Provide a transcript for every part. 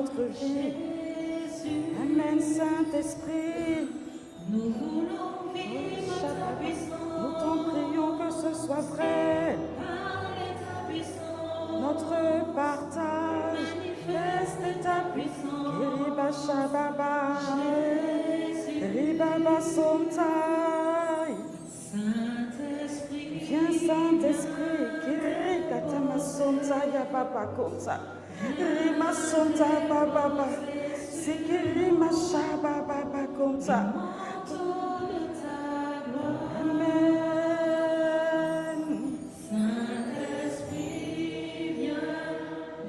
notre vie. Amen, Saint-Esprit. Nous voulons vivre ta puissance. Nous t'en prions que ce soit vrai. Parler ta puissance. Notre partage. Manifeste ta puissance. Kiriba Shababa. Jésus. Ribaba Sontai. Saint-Esprit. Viens, Saint-Esprit. Kirika Tama Sontai Baba Konta. Rima Sonta Baba. Sikirima Shababa Konta. Amen. Saint-Esprit, viens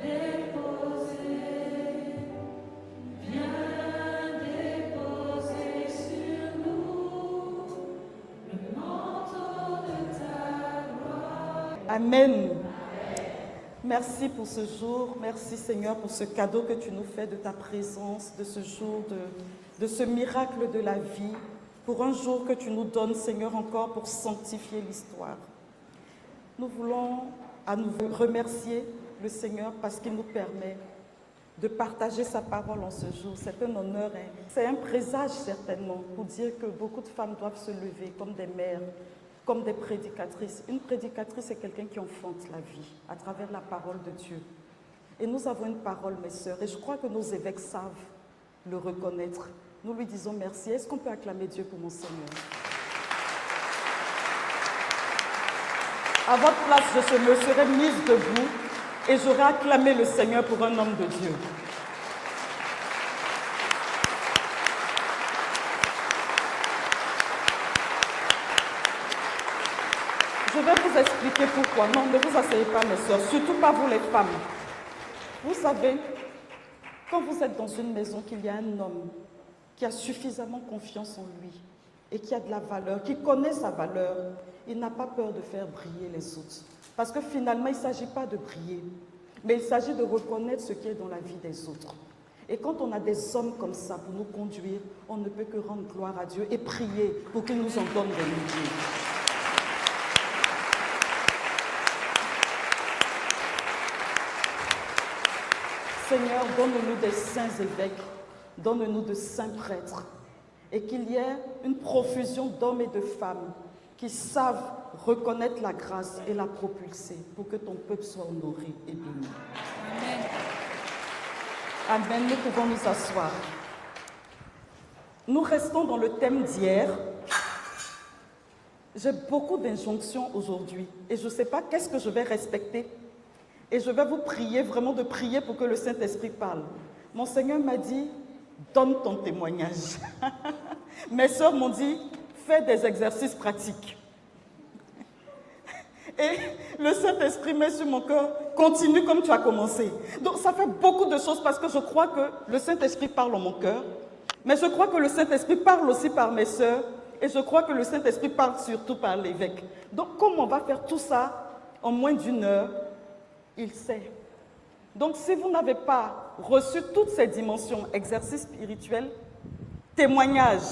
déposer sur nous le manteau de ta gloire. Amen. Merci pour ce jour. Merci Seigneur pour ce cadeau que tu nous fais de ta présence, de ce jour, de ce miracle de la vie, pour un jour que tu nous donnes, Seigneur, encore pour sanctifier l'histoire. Nous voulons à nouveau remercier le Seigneur parce qu'il nous permet de partager sa parole en ce jour. C'est un honneur, c'est un présage certainement pour dire que beaucoup de femmes doivent se lever comme des mères, comme des prédicatrices. Une prédicatrice, c'est quelqu'un qui enfante la vie à travers la parole de Dieu. Et nous avons une parole, mes sœurs, et je crois que nos évêques savent le reconnaître. Nous lui disons merci. Est-ce qu'on peut acclamer Dieu pour mon Seigneur? À votre place, je me serais mise debout et j'aurais acclamé le Seigneur pour un homme de Dieu. Je vais vous expliquer pourquoi. Non, ne vous asseyez pas, mes soeurs, surtout pas vous les femmes. Vous savez, quand vous êtes dans une maison, qu'il y a un homme qui a suffisamment confiance en lui et qui a de la valeur, qui connaît sa valeur, il n'a pas peur de faire briller les autres. Parce que finalement, il ne s'agit pas de briller, mais il s'agit de reconnaître ce qui est dans la vie des autres. Et quand on a des hommes comme ça pour nous conduire, on ne peut que rendre gloire à Dieu et prier pour qu'il nous en donne des milliers. Seigneur, donne-nous des saints évêques, donne-nous de saints prêtres, et qu'il y ait une profusion d'hommes et de femmes qui savent reconnaître la grâce et la propulser pour que ton peuple soit honoré et béni. Amen. Amen. Nous pouvons nous asseoir. Nous restons dans le thème d'hier. J'ai beaucoup d'injonctions aujourd'hui et je ne sais pas qu'est-ce que je vais respecter. Et je vais vous prier, vraiment de prier pour que le Saint-Esprit parle. Mon Seigneur m'a dit, donne ton témoignage. Mes sœurs m'ont dit, fais des exercices pratiques. Et le Saint-Esprit met sur mon cœur, continue comme tu as commencé. Donc ça fait beaucoup de choses parce que je crois que le Saint-Esprit parle en mon cœur. Mais je crois que le Saint-Esprit parle aussi par mes sœurs. Et je crois que le Saint-Esprit parle surtout par l'évêque. Donc comme on va faire tout ça en moins d'une heure, il sait. Donc si vous n'avez pas reçu toutes ces dimensions, exercice spirituel, témoignage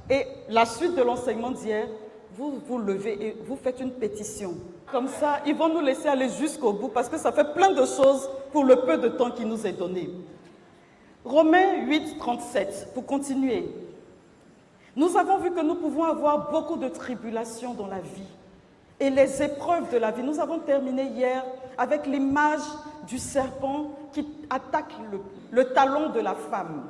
et la suite de l'enseignement d'hier, vous vous levez et vous faites une pétition. Comme ça, ils vont nous laisser aller jusqu'au bout parce que ça fait plein de choses pour le peu de temps qui nous est donné. Romains 8, 37, pour continuer. Nous avons vu que nous pouvons avoir beaucoup de tribulations dans la vie. Et les épreuves de la vie. Nous avons terminé hier avec l'image du serpent qui attaque le talon de la femme.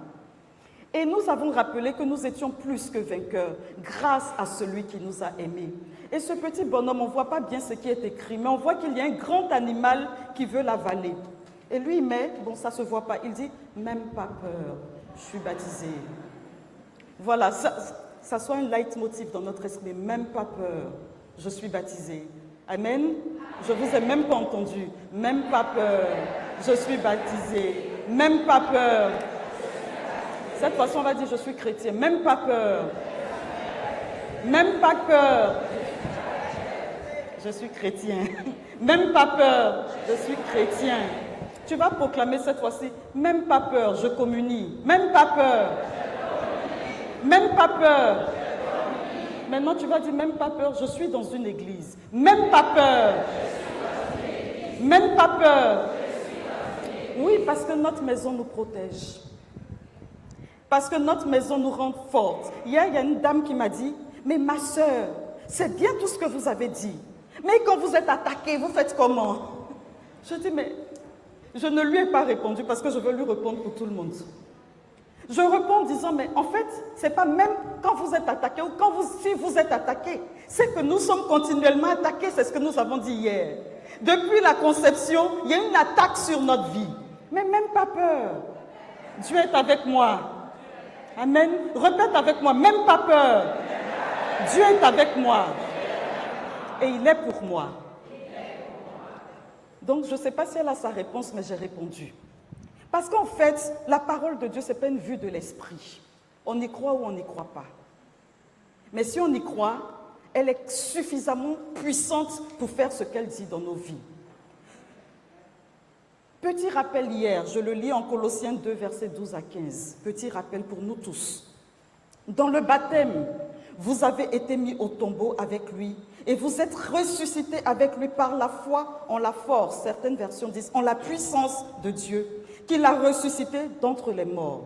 Et nous avons rappelé que nous étions plus que vainqueurs grâce à celui qui nous a aimés. Et ce petit bonhomme, on ne voit pas bien ce qui est écrit, mais on voit qu'il y a un grand animal qui veut l'avaler. Et lui, il met, bon ça ne se voit pas, il dit, même pas peur, je suis baptisé. Voilà, ça soit un leitmotiv dans notre esprit, même pas peur. Je suis baptisé. Amen. Je ne vous ai même pas entendu. Même pas peur. Je suis baptisé. Même pas peur. Cette fois-ci, on va dire je suis chrétien. Même pas peur. Même pas peur. Je suis chrétien. Même pas peur. Je suis chrétien. Tu vas proclamer cette fois-ci. Même pas peur. Je communie. Même pas peur. Même pas peur. Maintenant, tu vas dire, même pas peur, je suis dans une église. Même pas peur. Même pas peur. Oui, parce que notre maison nous protège. Parce que notre maison nous rend fortes. Hier, il y a une dame qui m'a dit, mais ma soeur, c'est bien tout ce que vous avez dit. Mais quand vous êtes attaquée, vous faites comment? Je dis, mais je ne lui ai pas répondu parce que je veux lui répondre pour tout le monde. Je réponds en disant, mais en fait, ce n'est pas même quand vous êtes attaqué ou si vous êtes attaqué, c'est que nous sommes continuellement attaqués, c'est ce que nous avons dit hier. Depuis la conception, il y a une attaque sur notre vie. Mais même pas peur. Dieu est avec moi. Amen. Répète avec moi, même pas peur. Dieu est avec moi. Et il est pour moi. Donc, je ne sais pas si elle a sa réponse, mais j'ai répondu. Parce qu'en fait, la parole de Dieu, ce n'est pas une vue de l'esprit. On y croit ou on n'y croit pas. Mais si on y croit, elle est suffisamment puissante pour faire ce qu'elle dit dans nos vies. Petit rappel hier, je le lis en Colossiens 2, versets 12 à 15. Petit rappel pour nous tous. Dans le baptême, vous avez été mis au tombeau avec lui et vous êtes ressuscités avec lui par la foi en la force. Certaines versions disent en la puissance de Dieu, qui l'a ressuscité d'entre les morts.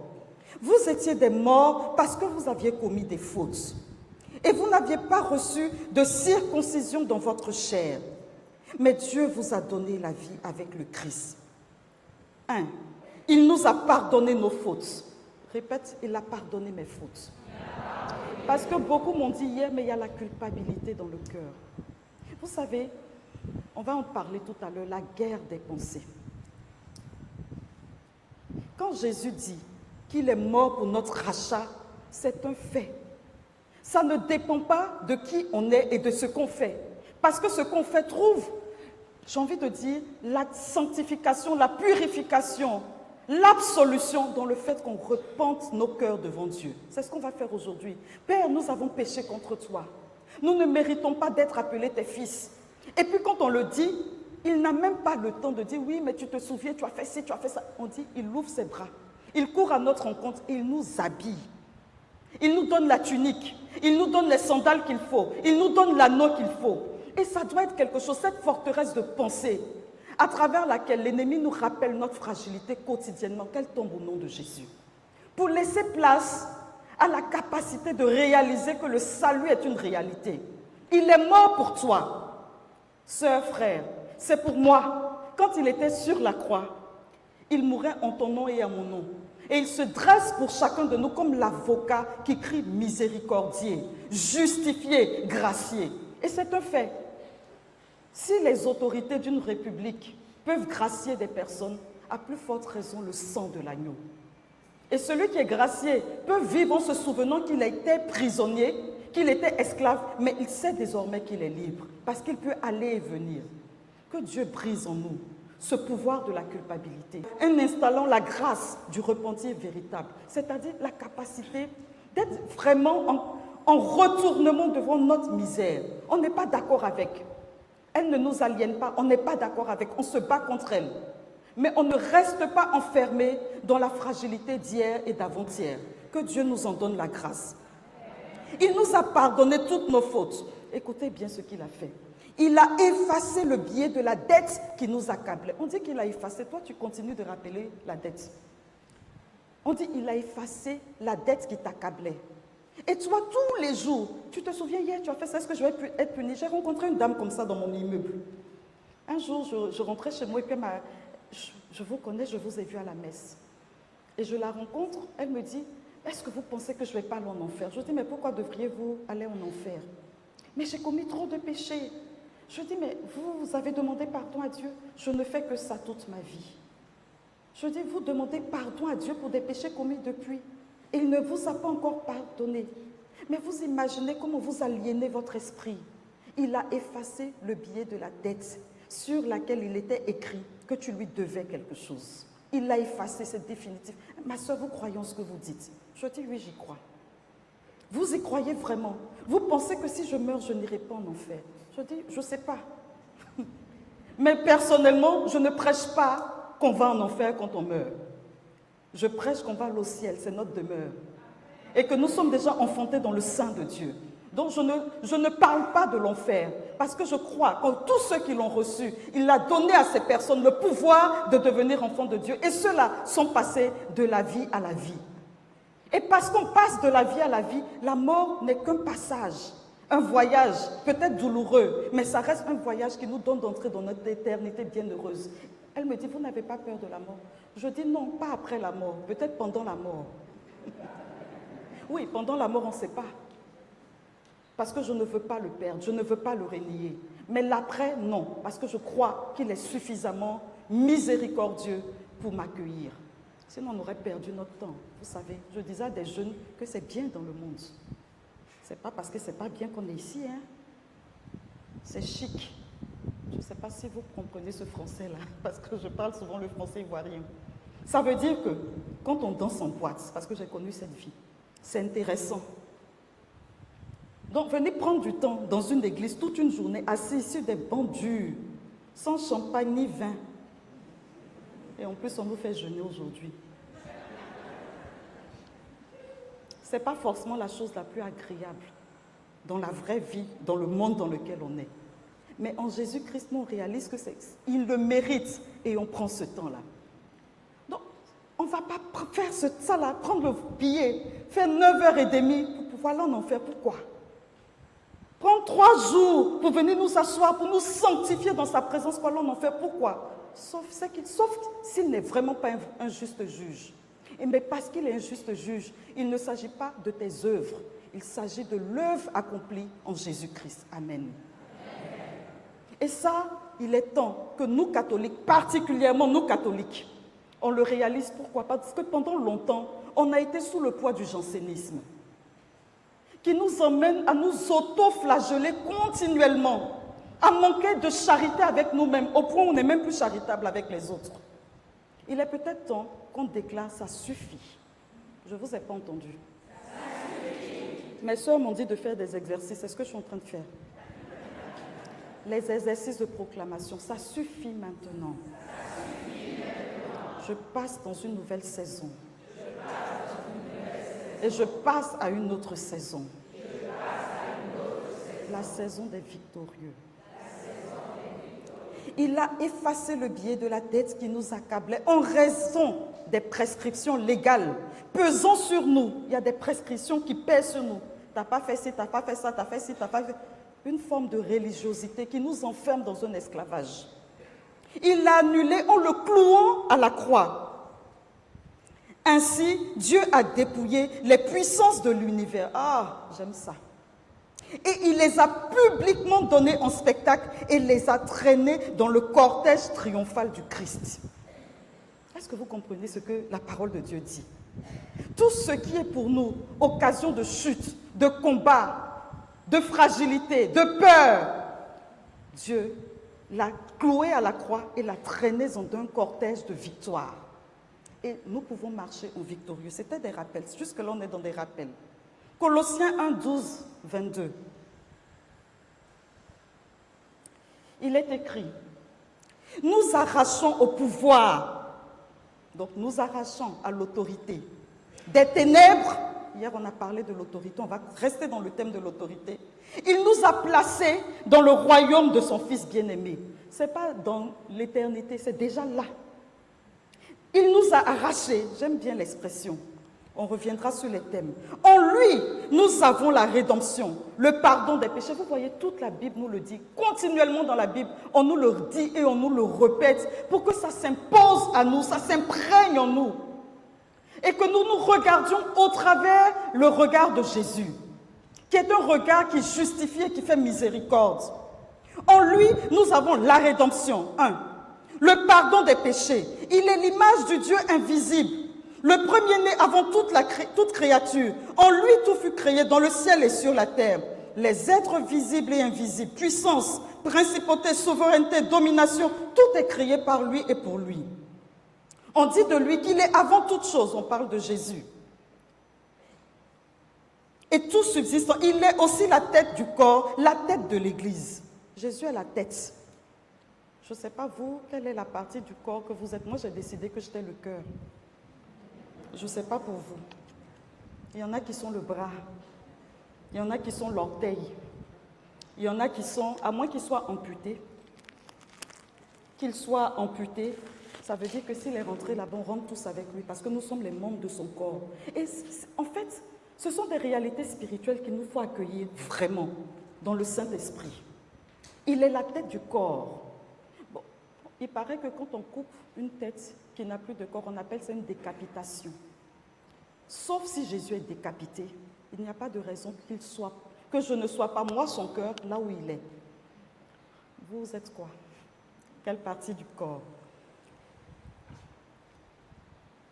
Vous étiez des morts parce que vous aviez commis des fautes. Et vous n'aviez pas reçu de circoncision dans votre chair. Mais Dieu vous a donné la vie avec le Christ. 1. Il nous a pardonné nos fautes. Répète, il a pardonné mes fautes. Parce que beaucoup m'ont dit hier, mais il y a la culpabilité dans le cœur. Vous savez, on va en parler tout à l'heure, la guerre des pensées. Quand Jésus dit qu'il est mort pour notre rachat, c'est un fait. Ça ne dépend pas de qui on est et de ce qu'on fait. Parce que ce qu'on fait trouve, j'ai envie de dire, la sanctification, la purification, l'absolution dans le fait qu'on repente nos cœurs devant Dieu. C'est ce qu'on va faire aujourd'hui. Père, nous avons péché contre toi. Nous ne méritons pas d'être appelés tes fils. Et puis quand on le dit, il n'a même pas le temps de dire, oui, mais tu te souviens, tu as fait ci, tu as fait ça. On dit, il ouvre ses bras. Il court à notre rencontre, il nous habille. Il nous donne la tunique. Il nous donne les sandales qu'il faut. Il nous donne l'anneau qu'il faut. Et ça doit être quelque chose, cette forteresse de pensée, à travers laquelle l'ennemi nous rappelle notre fragilité quotidiennement, qu'elle tombe au nom de Jésus. Pour laisser place à la capacité de réaliser que le salut est une réalité. Il est mort pour toi, sœur, frère. C'est pour moi. Quand il était sur la croix, il mourait en ton nom et à mon nom. Et il se dresse pour chacun de nous comme l'avocat qui crie miséricordieux, justifié, gracié. Et c'est un fait. Si les autorités d'une république peuvent gracier des personnes, à plus forte raison le sang de l'agneau. Et celui qui est gracié peut vivre en se souvenant qu'il a été prisonnier, qu'il était esclave, mais il sait désormais qu'il est libre, parce qu'il peut aller et venir. Que Dieu brise en nous ce pouvoir de la culpabilité, en installant la grâce du repentir véritable, c'est-à-dire la capacité d'être vraiment en retournement devant notre misère. On n'est pas d'accord avec. Elle ne nous aliène pas, on n'est pas d'accord avec, on se bat contre elle. Mais on ne reste pas enfermé dans la fragilité d'hier et d'avant-hier. Que Dieu nous en donne la grâce. Il nous a pardonné toutes nos fautes. Écoutez bien ce qu'il a fait. Il a effacé le biais de la dette qui nous accablait. On dit qu'il a effacé, toi tu continues de rappeler la dette. On dit qu'il a effacé la dette qui t'accablait. Et toi, tous les jours, tu te souviens hier, tu as fait ça, est-ce que je vais être puni? J'ai rencontré une dame comme ça dans mon immeuble. Un jour, je rentrais chez moi et puis je vous connais, je vous ai vu à la messe. Et je la rencontre, elle me dit, est-ce que vous pensez que je ne vais pas aller en enfer? Je dis, mais pourquoi devriez-vous aller en enfer? Mais j'ai commis trop de péchés. Je dis, mais vous avez demandé pardon à Dieu? Je ne fais que ça toute ma vie. Je dis, vous demandez pardon à Dieu pour des péchés commis depuis. Et il ne vous a pas encore pardonné. Mais vous imaginez comment vous aliénez votre esprit. Il a effacé le billet de la dette sur laquelle il était écrit que tu lui devais quelque chose. Il l'a effacé, c'est définitif. Ma soeur, vous croyez en ce que vous dites? Je dis, oui, j'y crois. Vous y croyez vraiment? Vous pensez que si je meurs, je n'irai pas en enfer? Je dis, je ne sais pas. Mais personnellement, je ne prêche pas qu'on va en enfer quand on meurt. Je prêche qu'on va au ciel, c'est notre demeure. Et que nous sommes déjà enfantés dans le sein de Dieu. Donc je ne parle pas de l'enfer, parce que je crois que tous ceux qui l'ont reçu, il a donné à ces personnes le pouvoir de devenir enfants de Dieu. Et ceux-là sont passés de la vie à la vie. Et parce qu'on passe de la vie à la vie, la mort n'est qu'un passage, un voyage peut-être douloureux, mais ça reste un voyage qui nous donne d'entrer dans notre éternité bienheureuse. Elle me dit, vous n'avez pas peur de la mort? Je dis non, pas après la mort, peut-être pendant la mort. Oui, pendant la mort, on ne sait pas. Parce que je ne veux pas le perdre, je ne veux pas le renier. Mais l'après, non, parce que je crois qu'il est suffisamment miséricordieux pour m'accueillir. Sinon, on aurait perdu notre temps. Vous savez, je disais à des jeunes que c'est bien dans le monde. Ce n'est pas parce que ce n'est pas bien qu'on est ici. Hein. C'est chic. Je ne sais pas si vous comprenez ce français-là, parce que je parle souvent le français ivoirien. Ça veut dire que quand on danse en boîte, parce que j'ai connu cette vie, c'est intéressant. Donc, venez prendre du temps dans une église toute une journée, assis sur des bancs durs, sans champagne ni vin. Et en plus, on nous fait jeûner aujourd'hui. Ce n'est pas forcément la chose la plus agréable dans la vraie vie, dans le monde dans lequel on est. Mais en Jésus-Christ, nous, on réalise qu'il le mérite et on prend ce temps-là. Donc, on ne va pas faire ça là, prendre le billet, faire 9h30 pour pouvoir aller en enfer. Pourquoi? Prendre 3 jours pour venir nous asseoir, pour nous sanctifier dans sa présence pour aller en enfer. Pourquoi? Sauf s'il n'est vraiment pas un juste juge. Mais parce qu'il est un juste juge, il ne s'agit pas de tes œuvres, il s'agit de l'œuvre accomplie en Jésus-Christ. Amen. Et ça, il est temps que nous catholiques, particulièrement nous catholiques, on le réalise. Pourquoi? Parce que pendant longtemps, on a été sous le poids du jansénisme, qui nous emmène à nous auto-flageller continuellement, à manquer de charité avec nous-mêmes, au point où on n'est même plus charitable avec les autres. Il est peut-être temps qu'on déclare « ça suffit ». Je ne vous ai pas entendu. Mes sœurs m'ont dit de faire des exercices, c'est ce que je suis en train de faire. Les exercices de proclamation, ça suffit maintenant. Je passe dans une nouvelle saison. Et je passe à une autre saison. La saison des victorieux. Il a effacé le biais de la dette qui nous accablait en raison des prescriptions légales pesant sur nous. Il y a des prescriptions qui pèsent sur nous. Tu n'as pas fait ci, tu n'as pas fait ça, tu as fait ci, tu n'as pas fait... Une forme de religiosité qui nous enferme dans un esclavage. Il l'a annulé en le clouant à la croix. Ainsi, Dieu a dépouillé les puissances de l'univers. Ah, j'aime ça. Et il les a publiquement donnés en spectacle et les a traînés dans le cortège triomphal du Christ. Est-ce que vous comprenez ce que la parole de Dieu dit? Tout ce qui est pour nous occasion de chute, de combat, de fragilité, de peur, Dieu l'a cloué à la croix et l'a traîné dans un cortège de victoire. Et nous pouvons marcher en victorieux. C'était des rappels. Jusque-là, on est dans des rappels. Colossiens 1, 12, 22. Il est écrit, nous arrachons au pouvoir, donc nous arrachons à l'autorité des ténèbres. Hier, on a parlé de l'autorité, on va rester dans le thème de l'autorité. Il nous a placés dans le royaume de son Fils bien-aimé. Ce n'est pas dans l'éternité, c'est déjà là. Il nous a arrachés, j'aime bien l'expression, on reviendra sur les thèmes. En lui, nous avons la rédemption, le pardon des péchés. Vous voyez, toute la Bible nous le dit, continuellement dans la Bible, on nous le dit et on nous le répète pour que ça s'impose à nous, ça s'imprègne en nous. Et que nous nous regardions au travers le regard de Jésus, qui est un regard qui justifie et qui fait miséricorde. En lui, nous avons la rédemption, 1. Le pardon des péchés. Il est l'image du Dieu invisible, le premier-né avant toute créature. En lui, tout fut créé dans le ciel et sur la terre. Les êtres visibles et invisibles, puissance, principauté, souveraineté, domination, tout est créé par lui et pour lui. On dit de lui qu'il est avant toute chose, on parle de Jésus. Et tout subsistant, il est aussi la tête du corps, la tête de l'Église. Jésus est la tête. Je ne sais pas vous, quelle est la partie du corps que vous êtes. Moi, j'ai décidé que j'étais le cœur. Je ne sais pas pour vous. Il y en a qui sont le bras. Il y en a qui sont l'orteil. Il y en a qui sont, à moins qu'ils soient amputés, ça veut dire que s'il est rentré là-bas, on rentre tous avec lui parce que nous sommes les membres de son corps. Et en fait, ce sont des réalités spirituelles qu'il nous faut accueillir vraiment dans le Saint-Esprit. Il est la tête du corps. Bon, il paraît que quand on coupe une tête qui n'a plus de corps, on appelle ça une décapitation. Sauf si Jésus est décapité, il n'y a pas de raison que je ne sois pas, moi, son cœur, là où il est. Vous êtes quoi? Quelle partie du corps?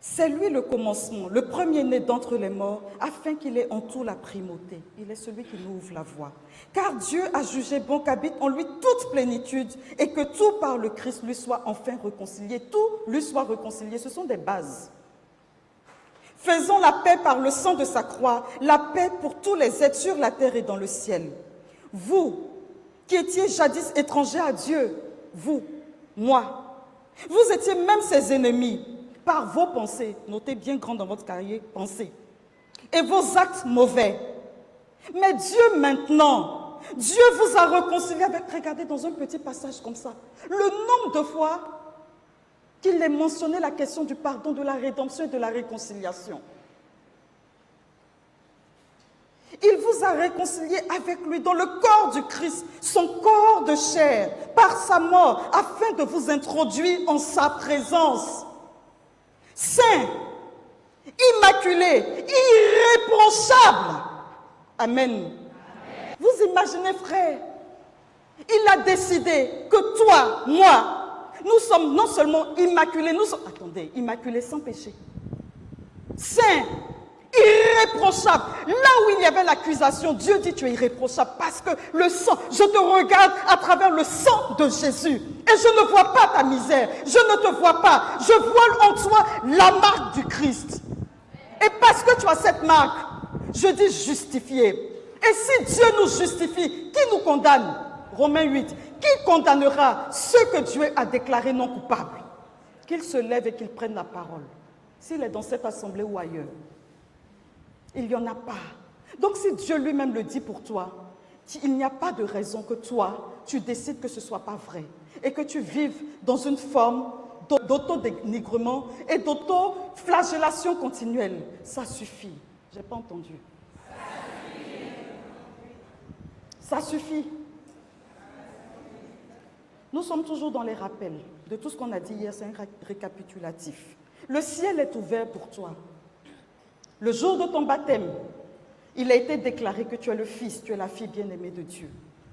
C'est lui le commencement, le premier-né d'entre les morts, afin qu'il ait en tout la primauté. Il est celui qui nous ouvre la voie. Car Dieu a jugé bon qu'habite en lui toute plénitude et que tout par le Christ lui soit enfin réconcilié. Tout lui soit réconcilié. Ce sont des bases. Faisons la paix par le sang de sa croix, la paix pour tous les êtres sur la terre et dans le ciel. Vous, qui étiez jadis étrangers à Dieu, vous, moi, vous étiez même ses ennemis par vos pensées, notez bien grand dans votre cahier, pensées, et vos actes mauvais. Mais Dieu maintenant, Dieu vous a réconcilié avec, regardez dans un petit passage comme ça, le nombre de fois qu'il ait mentionné la question du pardon, de la rédemption et de la réconciliation. Il vous a réconcilié avec lui dans le corps du Christ, son corps de chair, par sa mort, afin de vous introduire en sa présence. Saint, immaculé, irréprochable. Amen. Amen. Vous imaginez, frère, il a décidé que toi, moi, nous sommes non seulement immaculés, nous sommes, attendez, immaculés sans péché. Saint, irréprochable. Là où il y avait l'accusation, Dieu dit tu es irréprochable parce que le sang, je te regarde à travers le sang de Jésus et je ne vois pas ta misère, je ne te vois pas, je vois en toi la marque du Christ. Et parce que tu as cette marque, je dis justifié. Et si Dieu nous justifie, qui nous condamne? Romains 8. Qui condamnera ceux que Dieu a déclarés non coupables? Qu'il se lève et qu'il prenne la parole. S'il est dans cette assemblée ou ailleurs. Il n'y en a pas. Donc si Dieu lui-même le dit pour toi, il n'y a pas de raison que toi, tu décides que ce ne soit pas vrai. Et que tu vives dans une forme d'auto-dénigrement et d'auto-flagellation continuelle. Ça suffit. Je n'ai pas entendu. Ça suffit. Nous sommes toujours dans les rappels de tout ce qu'on a dit hier, c'est un récapitulatif. Le ciel est ouvert pour toi. Le jour de ton baptême, il a été déclaré que tu es le fils, tu es la fille bien-aimée de Dieu,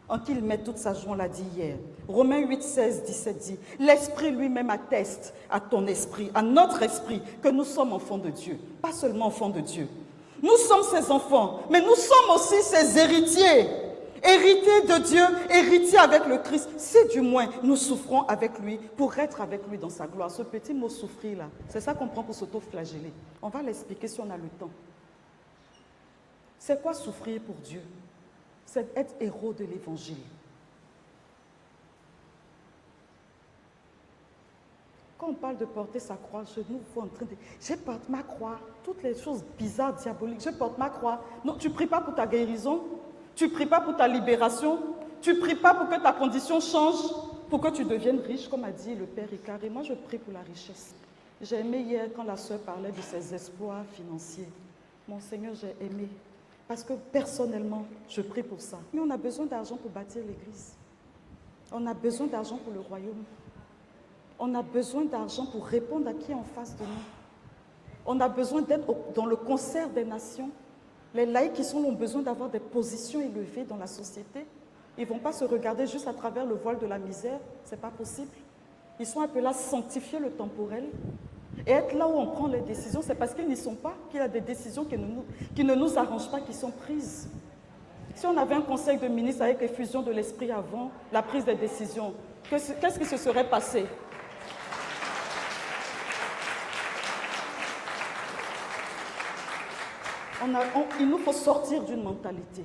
en qui il met toute sa joie, on l'a dit hier. Romains 8, 16, 17 dit, l'Esprit lui-même atteste à ton esprit, à notre esprit, que nous sommes enfants de Dieu, pas seulement enfants de Dieu. Nous sommes ses enfants, mais nous sommes aussi ses héritiers. Héritiers de Dieu, héritiers avec le Christ, si du moins nous souffrons avec lui pour être avec lui dans sa gloire. Ce petit mot souffrir là, c'est ça qu'on prend pour s'auto-flageller. On va l'expliquer si on a le temps. C'est quoi souffrir pour Dieu? C'est être héros de l'évangile. Quand on parle de porter sa croix, je nous vois en train de... Je porte ma croix, toutes les choses bizarres, diaboliques, je porte ma croix. Non, tu ne pries pas pour ta guérison. Tu ne pries pas pour ta libération, tu ne pries pas pour que ta condition change, pour que tu deviennes riche, comme a dit le Père Ricard. Et moi, je prie pour la richesse. J'ai aimé hier quand la sœur parlait de ses exploits financiers. Mon Seigneur, j'ai aimé. Parce que personnellement, je prie pour ça. Mais on a besoin d'argent pour bâtir l'église. On a besoin d'argent pour le royaume. On a besoin d'argent pour répondre à qui est en face de nous. On a besoin d'être dans le concert des nations. Les laïcs qui sont ont besoin d'avoir des positions élevées dans la société. Ils ne vont pas se regarder juste à travers le voile de la misère. Ce n'est pas possible. Ils sont appelés à sanctifier le temporel. Et être là où on prend les décisions, c'est parce qu'ils n'y sont pas, qu'il y a des décisions qui ne nous arrangent pas, qui sont prises. Si on avait un conseil de ministres avec effusion de l'esprit avant la prise des décisions, qu'est-ce qui se serait passé? Il nous faut sortir d'une mentalité.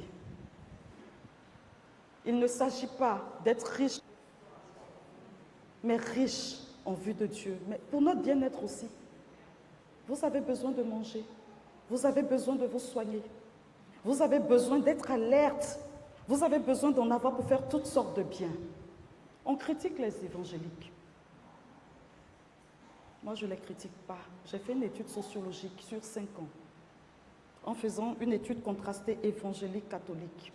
Il ne s'agit pas d'être riche, mais riche en vue de Dieu, mais pour notre bien-être aussi. Vous avez besoin de manger, vous avez besoin de vous soigner, Vous avez besoin d'être alerte. Vous avez besoin d'en avoir pour faire toutes sortes de bien. On critique les évangéliques. Moi, je ne les critique pas. J'ai fait une étude sociologique sur 5 ans, en faisant une étude contrastée évangélique-catholique.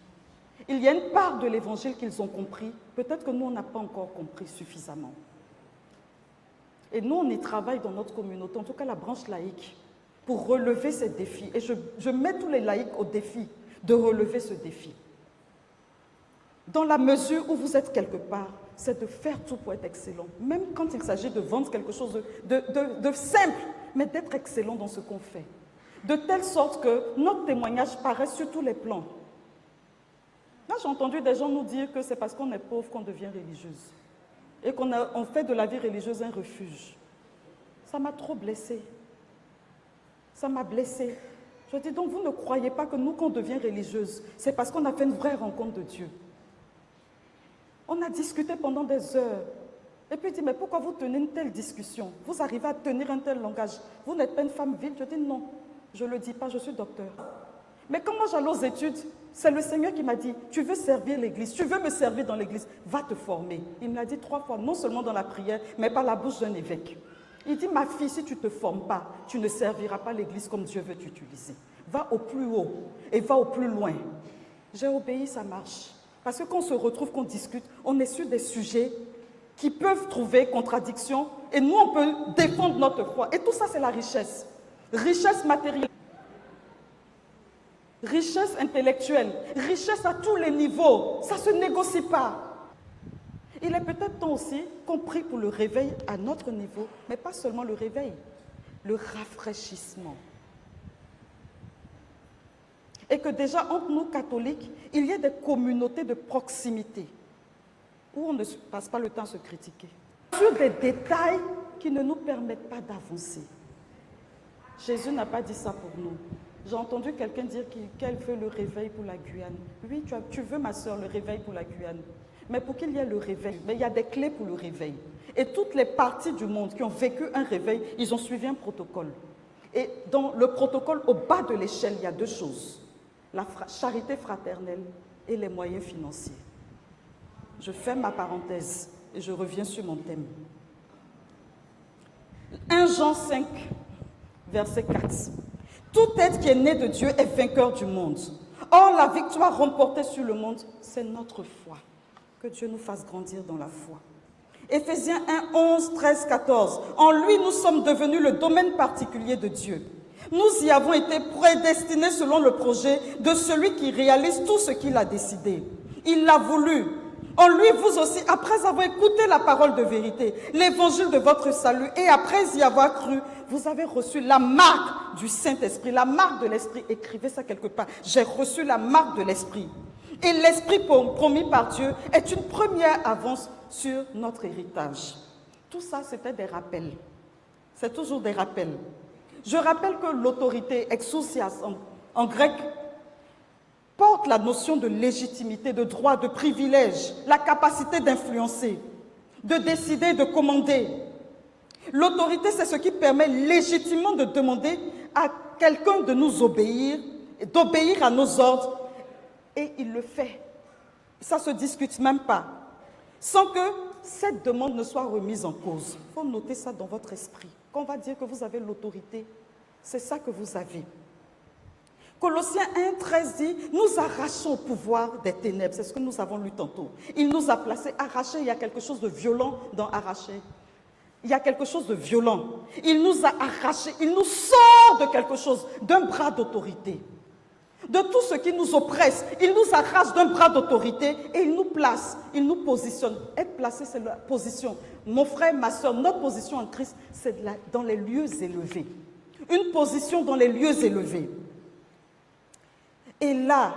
Il y a une part de l'évangile qu'ils ont compris. Peut-être que nous, on n'a pas encore compris suffisamment. Et nous, on y travaille dans notre communauté, en tout cas la branche laïque, pour relever ces défis. Et je mets tous les laïcs au défi de relever ce défi. Dans la mesure où vous êtes quelque part, c'est de faire tout pour être excellent. Même quand il s'agit de vendre quelque chose de simple, mais d'être excellent dans ce qu'on fait. De telle sorte que notre témoignage paraît sur tous les plans. Là, j'ai entendu des gens nous dire que c'est parce qu'on est pauvre qu'on devient religieuse. Et qu'on fait de la vie religieuse un refuge. Ça m'a trop blessée. Ça m'a blessée. Je dis donc, vous ne croyez pas que nous, quand on devient religieuse, c'est parce qu'on a fait une vraie rencontre de Dieu. On a discuté pendant des heures. Et puis il dit, mais pourquoi vous tenez une telle discussion? Vous arrivez à tenir un tel langage. Vous n'êtes pas une femme vile? Je dis non, je ne le dis pas, je suis docteur. Mais quand moi j'allais aux études, c'est le Seigneur qui m'a dit, tu veux servir l'Église, tu veux me servir dans l'Église, va te former. Il me l'a dit 3 fois, non seulement dans la prière, mais par la bouche d'un évêque. Il dit, ma fille, si tu ne te formes pas, tu ne serviras pas l'Église comme Dieu veut t'utiliser. Va au plus haut et va au plus loin. J'ai obéi, ça marche. Parce que quand on se retrouve, qu'on discute, on est sur des sujets qui peuvent trouver contradiction et nous, on peut défendre notre foi. Et tout ça, c'est la richesse. Richesse matérielle, richesse intellectuelle, richesse à tous les niveaux. Ça ne se négocie pas. Il est peut-être temps aussi qu'on prie pour le réveil à notre niveau, mais pas seulement le réveil, le rafraîchissement. Et que déjà, entre nous catholiques, il y a des communautés de proximité où on ne passe pas le temps à se critiquer. Sur des détails qui ne nous permettent pas d'avancer. Jésus n'a pas dit ça pour nous. J'ai entendu quelqu'un dire qu'elle veut le réveil pour la Guyane. Oui, tu veux, ma soeur, le réveil pour la Guyane. Mais pour qu'il y ait le réveil, mais il y a des clés pour le réveil. Et toutes les parties du monde qui ont vécu un réveil, ils ont suivi un protocole. Et dans le protocole, au bas de l'échelle, il y a 2 choses. La charité fraternelle et les moyens financiers. Je ferme ma parenthèse et je reviens sur mon thème. 1 Jean 5, verset 4. Tout être qui est né de Dieu est vainqueur du monde. Or, la victoire remportée sur le monde, c'est notre foi. Que Dieu nous fasse grandir dans la foi. Éphésiens 1, 11, 13, 14. En lui, nous sommes devenus le domaine particulier de Dieu. Nous y avons été prédestinés selon le projet de celui qui réalise tout ce qu'il a décidé. Il l'a voulu. En lui, vous aussi, après avoir écouté la parole de vérité, l'évangile de votre salut, et après y avoir cru, vous avez reçu la marque du Saint-Esprit, la marque de l'Esprit. Écrivez ça quelque part. J'ai reçu la marque de l'Esprit. Et l'Esprit promis par Dieu est une première avance sur notre héritage. Tout ça, c'était des rappels. C'est toujours des rappels. Je rappelle que l'autorité, exousias en grec, porte la notion de légitimité, de droit, de privilège, la capacité d'influencer, de décider, de commander. L'autorité, c'est ce qui permet légitimement de demander à quelqu'un de nous obéir, d'obéir à nos ordres, et il le fait. Ça ne se discute même pas. Sans que cette demande ne soit remise en cause. Il faut noter ça dans votre esprit. Quand on va dire que vous avez l'autorité, c'est ça que vous avez. Colossiens 1, 13 dit, nous arrachons au pouvoir des ténèbres. C'est ce que nous avons lu tantôt. Il nous a placés, arrachés, il y a quelque chose de violent dans arracher. Il y a quelque chose de violent. Il nous a arrachés, il nous sort de quelque chose, d'un bras d'autorité. De tout ce qui nous oppresse, il nous arrache d'un bras d'autorité et il nous place, il nous positionne. Être placé, c'est la position. Mon frère, ma soeur, notre position en Christ, c'est dans les lieux élevés. Une position dans les lieux élevés. Et là,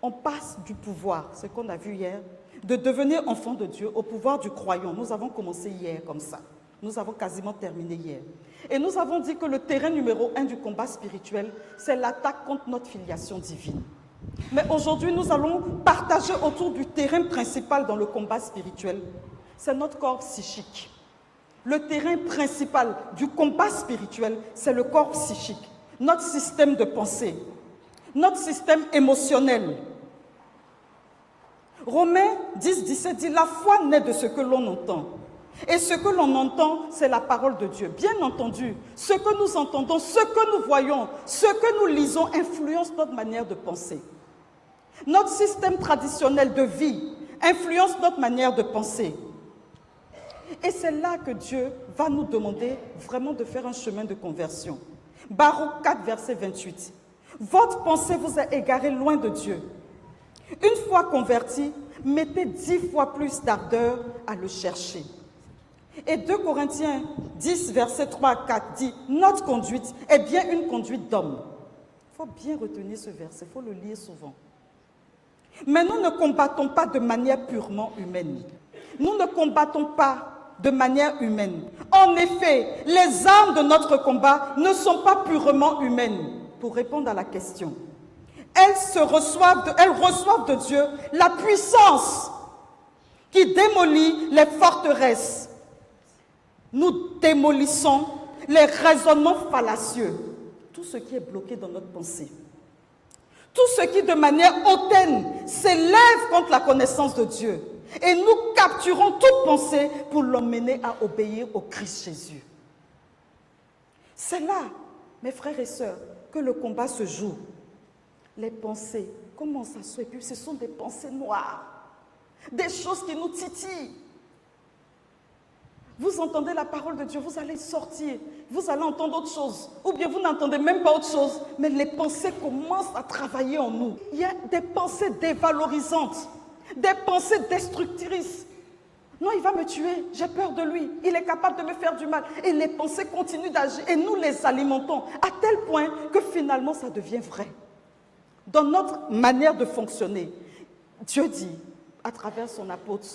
on passe du pouvoir, ce qu'on a vu hier, de devenir enfant de Dieu au pouvoir du croyant. Nous avons commencé hier comme ça. Nous avons quasiment terminé hier. Et nous avons dit que le terrain numéro 1 du combat spirituel, c'est l'attaque contre notre filiation divine. Mais aujourd'hui, nous allons partager autour du terrain principal dans le combat spirituel. C'est notre corps psychique. Le terrain principal du combat spirituel, c'est le corps psychique, notre système de pensée. notre système émotionnel. Romains 10, 17 dit, la foi naît de ce que l'on entend. Et ce que l'on entend, c'est la parole de Dieu. Bien entendu, ce que nous entendons, ce que nous voyons, ce que nous lisons influence notre manière de penser. Notre système traditionnel de vie influence notre manière de penser. Et c'est là que Dieu va nous demander vraiment de faire un chemin de conversion. Baruch 4, verset 28. Votre pensée vous a égaré loin de Dieu. Une fois converti, mettez 10 fois plus d'ardeur à le chercher. Et 2 Corinthiens 10, verset 3 à 4 dit, notre conduite est bien une conduite d'homme. Il faut bien retenir ce verset, il faut le lire souvent. Mais nous ne combattons pas de manière purement humaine. Nous ne combattons pas de manière humaine. En effet, les armes de notre combat ne sont pas purement humaines. Pour répondre à la question, elles reçoivent de Dieu la puissance qui démolit les forteresses. Nous démolissons les raisonnements fallacieux, tout ce qui est bloqué dans notre pensée. Tout ce qui, de manière hautaine, s'élève contre la connaissance de Dieu. Et nous capturons toute pensée pour l'emmener à obéir au Christ Jésus. C'est là, mes frères et sœurs, que le combat se joue. Les pensées, comment ça se fait? Et puis ce sont des pensées noires, des choses qui nous titillent. Vous entendez la parole de Dieu, vous allez sortir, vous allez entendre autre chose. Ou bien vous n'entendez même pas autre chose, mais les pensées commencent à travailler en nous. Il y a des pensées dévalorisantes, des pensées destructrices. Non, il va me tuer, j'ai peur de lui, il est capable de me faire du mal. Et les pensées continuent d'agir et nous les alimentons à tel point que finalement ça devient vrai. Dans notre manière de fonctionner, Dieu dit, à travers son apôtre,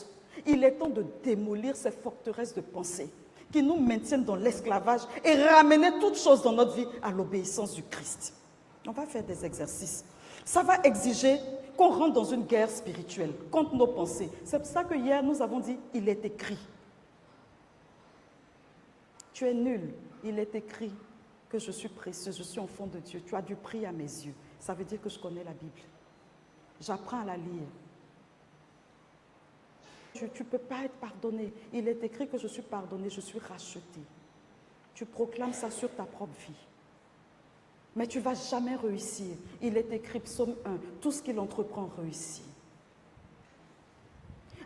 il est temps de démolir ces forteresses de pensée qui nous maintiennent dans l'esclavage et ramener toutes choses dans notre vie à l'obéissance du Christ. On va faire des exercices. Ça va exiger qu'on rentre dans une guerre spirituelle contre nos pensées. C'est pour ça que hier, nous avons dit, il est écrit. Tu es nul. Il est écrit que je suis précieux, je suis enfant de Dieu. Tu as du prix à mes yeux. Ça veut dire que je connais la Bible. J'apprends à la lire. Tu ne peux pas être pardonné. Il est écrit que je suis pardonné, je suis racheté. Tu proclames ça sur ta propre vie. Mais tu ne vas jamais réussir. Il est écrit, psaume 1, tout ce qu'il entreprend réussit.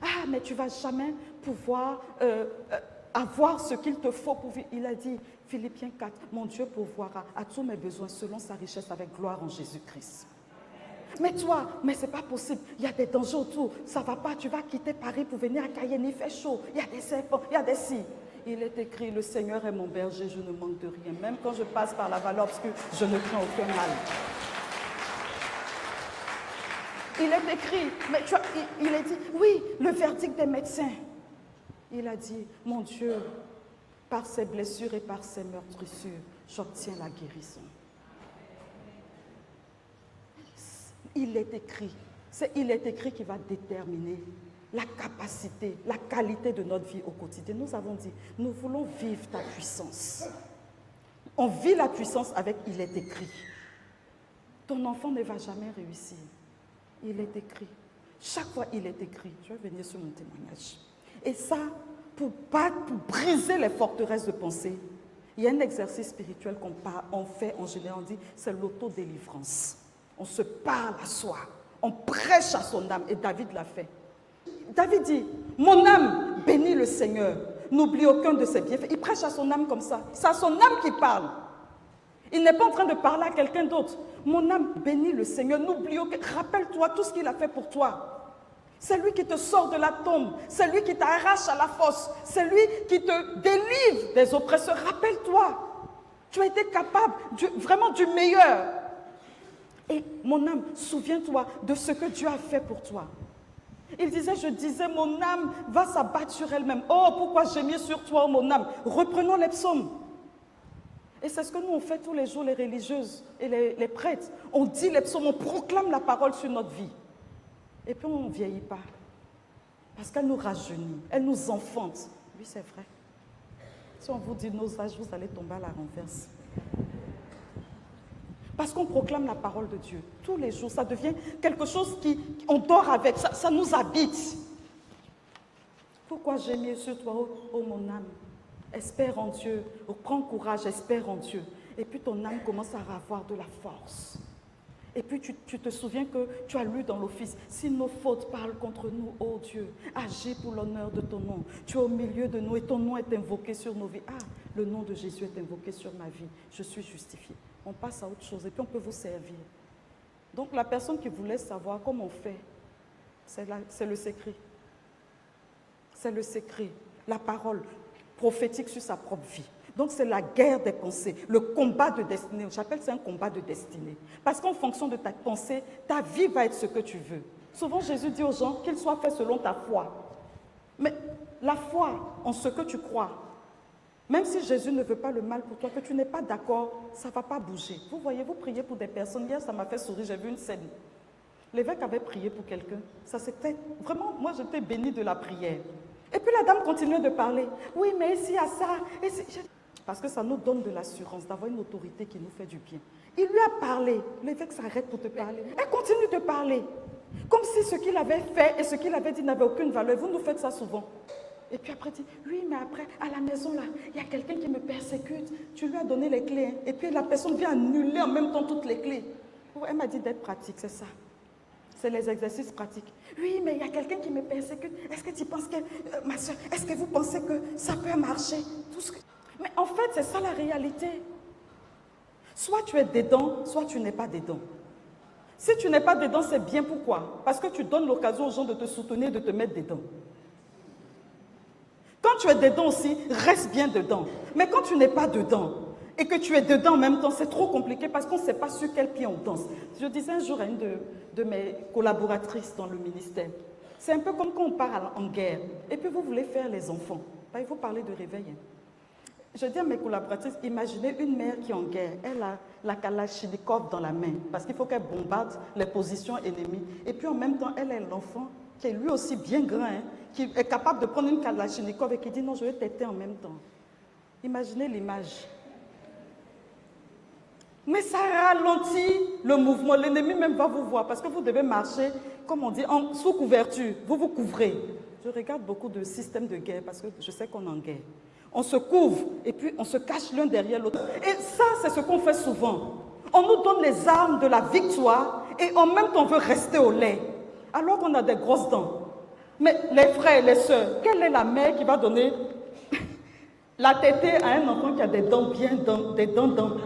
Ah, mais tu ne vas jamais pouvoir avoir ce qu'il te faut pour vivre. Il a dit, Philippiens 4, mon Dieu pourvoira à tous mes besoins selon sa richesse avec gloire en Jésus-Christ. Mais toi, mais ce n'est pas possible, il y a des dangers autour, ça ne va pas, tu vas quitter Paris pour venir à Cayenne, il fait chaud, il y a des serpents, il y a des scies. Il est écrit, le Seigneur est mon berger, je ne manque de rien. Même quand je passe par la vallée obscure, je ne crains aucun mal. Il est écrit, mais tu vois, il est dit, oui, le verdict des médecins. Il a dit, mon Dieu, par ses blessures et par ses meurtrissures, j'obtiens la guérison. Il est écrit, c'est il est écrit qui va déterminer la capacité, la qualité de notre vie au quotidien. Nous avons dit, nous voulons vivre ta puissance. On vit la puissance avec il est écrit. Ton enfant ne va jamais réussir. Il est écrit. Chaque fois, il est écrit. Je vais venir sur mon témoignage. Et ça, pour briser les forteresses de pensée, il y a un exercice spirituel qu'on fait en général, on dit, c'est l'autodélivrance. On se parle à soi, on prêche à son âme, et David l'a fait. David dit, mon âme bénit le Seigneur, n'oublie aucun de ses bienfaits. Il prêche à son âme comme ça, c'est à son âme qui parle. Il n'est pas en train de parler à quelqu'un d'autre. Mon âme bénit le Seigneur, n'oublie aucun, rappelle-toi tout ce qu'il a fait pour toi. C'est lui qui te sort de la tombe, c'est lui qui t'arrache à la fosse, c'est lui qui te délivre des oppresseurs. Rappelle-toi, tu as été capable vraiment du meilleur. Et mon âme, souviens-toi de ce que Dieu a fait pour toi. Il disait, je disais, mon âme va s'abattre sur elle-même. Oh, pourquoi gémir sur toi, mon âme? Reprenons les psaumes. Et c'est ce que nous on fait tous les jours, les religieuses et les prêtres. On dit les psaumes, on proclame la parole sur notre vie. Et puis on ne vieillit pas. Parce qu'elle nous rajeunit, elle nous enfante. Oui, c'est vrai. Si on vous dit nos âges, vous allez tomber à la renverse. Parce qu'on proclame la parole de Dieu. Tous les jours, ça devient quelque chose on dort avec, ça nous habite. Pourquoi gémir sur toi, ô mon âme? Espère en Dieu, prends courage, espère en Dieu. Et puis ton âme commence à avoir de la force. Et puis tu te souviens que tu as lu dans l'Office, si nos fautes parlent contre nous, ô Dieu, agis pour l'honneur de ton nom. Tu es au milieu de nous et ton nom est invoqué sur nos vies. Ah, le nom de Jésus est invoqué sur ma vie, je suis justifié. On passe à autre chose et puis on peut vous servir. Donc la personne qui voulait savoir comment on fait, c'est le secret. C'est le secret, la parole prophétique sur sa propre vie. Donc c'est la guerre des pensées, le combat de destinée. J'appelle ça un combat de destinée. Parce qu'en fonction de ta pensée, ta vie va être ce que tu veux. Souvent Jésus dit aux gens qu'il soit fait selon ta foi. Mais la foi en ce que tu crois, même si Jésus ne veut pas le mal pour toi, que tu n'es pas d'accord, ça ne va pas bouger. Vous voyez, vous priez pour des personnes. Hier, ça m'a fait sourire, j'ai vu une scène. L'évêque avait prié pour quelqu'un. Ça c'était vraiment, moi j'étais bénie de la prière. Et puis la dame continuait de parler. Oui, mais ici, il y a ça. Parce que ça nous donne de l'assurance d'avoir une autorité qui nous fait du bien. Il lui a parlé. L'évêque s'arrête pour te parler. Elle continue de parler. Comme si ce qu'il avait fait et ce qu'il avait dit n'avait aucune valeur. Vous nous faites ça souvent. Et puis après, il dit, oui, mais après, à la maison, là, il y a quelqu'un qui me persécute. Tu lui as donné les clés. Hein. Et puis la personne vient annuler en même temps toutes les clés. Elle m'a dit d'être pratique, c'est ça. C'est les exercices pratiques. Oui, mais il y a quelqu'un qui me persécute. Est-ce que tu penses que, ma soeur, est-ce que vous pensez que ça peut marcher? Mais en fait, c'est ça la réalité. Soit tu es dedans, soit tu n'es pas dedans. Si tu n'es pas dedans, c'est bien. Pourquoi? Parce que tu donnes l'occasion aux gens de te soutenir, de te mettre dedans. Quand tu es dedans aussi, reste bien dedans. Mais quand tu n'es pas dedans et que tu es dedans en même temps, c'est trop compliqué parce qu'on ne sait pas sur quel pied on danse. Je disais un jour à une de mes collaboratrices dans le ministère, c'est un peu comme quand on part en guerre et puis vous voulez faire les enfants. Il faut parler de réveil. Je dis à mes collaboratrices, imaginez une mère qui est en guerre, elle a la Kalachnikov dans la main parce qu'il faut qu'elle bombarde les positions ennemies. Et puis en même temps, elle est l'enfant qui est lui aussi bien grand, hein, qui est capable de prendre une Kalachnikov et qui dit non, je vais t'aider en même temps. Imaginez l'image. Mais ça ralentit le mouvement. L'ennemi même va vous voir parce que vous devez marcher, comme on dit, sous couverture. Vous vous couvrez. Je regarde beaucoup de systèmes de guerre parce que je sais qu'on est en guerre. On se couvre et puis on se cache l'un derrière l'autre. Et ça, c'est ce qu'on fait souvent. On nous donne les armes de la victoire et en même temps on veut rester au lait. Alors qu'on a des grosses dents. Mais les frères et les sœurs, quelle est la mère qui va donner la tétée à un enfant qui a des dents bien dents, des dents.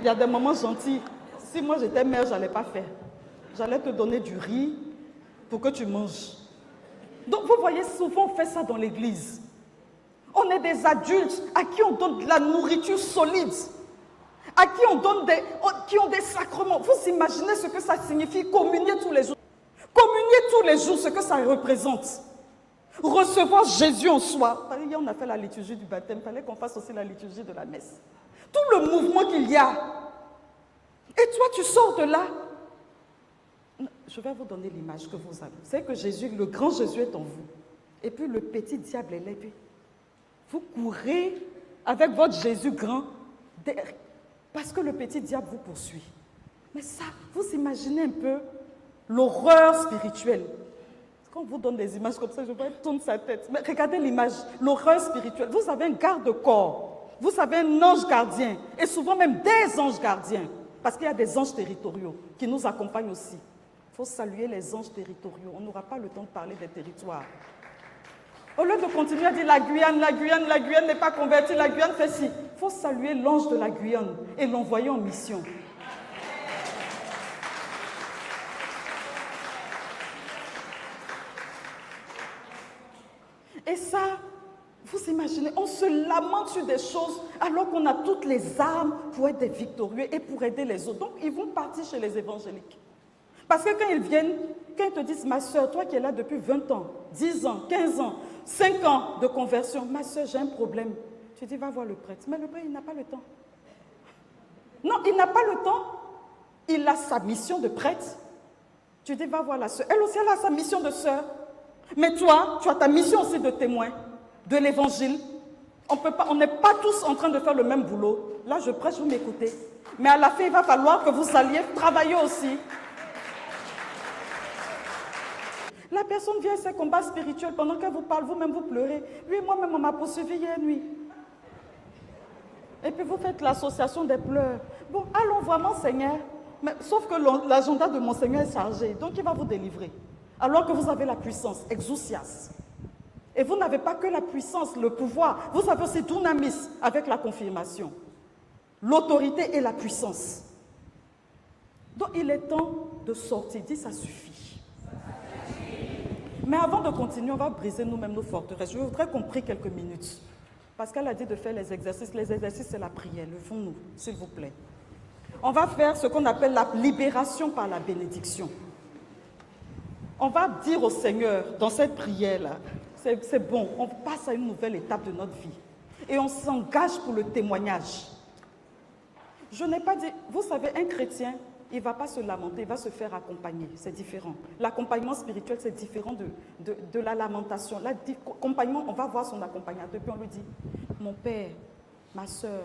Il y a des moments gentils. Si moi j'étais mère, je n'allais pas faire. J'allais te donner du riz pour que tu manges. Donc vous voyez, souvent on fait ça dans l'église. On est des adultes à qui on donne de la nourriture solide, à qui on donne qui ont des sacrements. Vous imaginez ce que ça signifie, communier tous les jours. Communier tous les jours, ce que ça représente. Recevoir Jésus en soi. Hier, on a fait la liturgie du baptême, il fallait qu'on fasse aussi la liturgie de la messe. Tout le mouvement qu'il y a. Et toi, tu sors de là. Je vais vous donner l'image que vous avez. Vous savez que Jésus, le grand Jésus est en vous. Et puis le petit diable est là. Et puis, vous courez avec votre Jésus grand parce que le petit diable vous poursuit. Mais ça, vous imaginez un peu l'horreur spirituelle. Quand on vous donne des images comme ça, je vois, elle tourne sa tête. Mais regardez l'image, l'horreur spirituelle. Vous avez un garde-corps. Vous avez un ange gardien, et souvent même des anges gardiens, parce qu'il y a des anges territoriaux qui nous accompagnent aussi. Il faut saluer les anges territoriaux. On n'aura pas le temps de parler des territoires. Au lieu de continuer à dire la Guyane n'est pas convertie, la Guyane fait ci. Il faut saluer l'ange de la Guyane et l'envoyer en mission. Et ça, vous imaginez, on se lamente sur des choses alors qu'on a toutes les armes pour être des victorieux et pour aider les autres. Donc, ils vont partir chez les évangéliques. Parce que quand ils viennent, quand ils te disent, ma soeur, toi qui es là depuis 20 ans, 10 ans, 15 ans, 5 ans de conversion, ma soeur, j'ai un problème. Tu dis, va voir le prêtre. Mais le prêtre, il n'a pas le temps. Non, il n'a pas le temps. Il a sa mission de prêtre. Tu dis, va voir la soeur. Elle aussi, elle a sa mission de soeur. Mais toi, tu as ta mission aussi de témoin de l'évangile. On n'est pas tous en train de faire le même boulot. Là, je prêche, vous m'écoutez. Mais à la fin, il va falloir que vous alliez travailler aussi. La personne vient à ses combats spirituels, pendant qu'elle vous parle, vous-même vous pleurez. Lui, moi-même, on m'a poursuivi hier nuit. Et puis vous faites l'association des pleurs. Bon, allons vraiment, Seigneur. Mais, sauf que l'agenda de mon Seigneur est chargé, donc il va vous délivrer. Alors que vous avez la puissance, exousias. Et vous n'avez pas que la puissance, le pouvoir, vous avez aussi dunamis avec la confirmation. L'autorité et la puissance. Donc il est temps de sortir, dit ça suffit. Mais avant de continuer, on va briser nous-mêmes nos forteresses. Je voudrais qu'on prie quelques minutes. Parce qu'elle a dit de faire les exercices. Les exercices, c'est la prière. Levons-nous, s'il vous plaît. On va faire ce qu'on appelle la libération par la bénédiction. On va dire au Seigneur, dans cette prière-là, c'est bon, on passe à une nouvelle étape de notre vie. Et on s'engage pour le témoignage. Je n'ai pas dit, vous savez, un chrétien, il ne va pas se lamenter, il va se faire accompagner. C'est différent. L'accompagnement spirituel, c'est différent de la lamentation. L'accompagnement, on va voir son accompagnateur, puis on lui dit, mon père, ma soeur,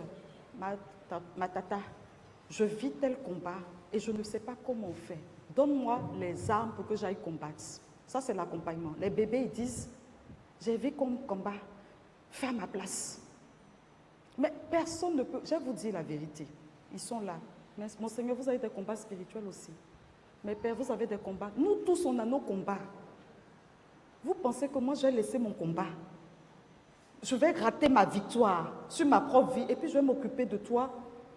ma tata, je vis tel combat et je ne sais pas comment on fait. Donne-moi les armes pour que j'aille combattre. Ça, c'est l'accompagnement. Les bébés, ils disent, j'ai vu comme combat, fais à ma place. Mais personne ne peut, je vais vous dire la vérité, ils sont là. Mais mon Seigneur, vous avez des combats spirituels aussi. Mais Père, vous avez des combats. Nous tous, on a nos combats. Vous pensez que moi, je vais laisser mon combat? Je vais rater ma victoire sur ma propre vie et puis je vais m'occuper de toi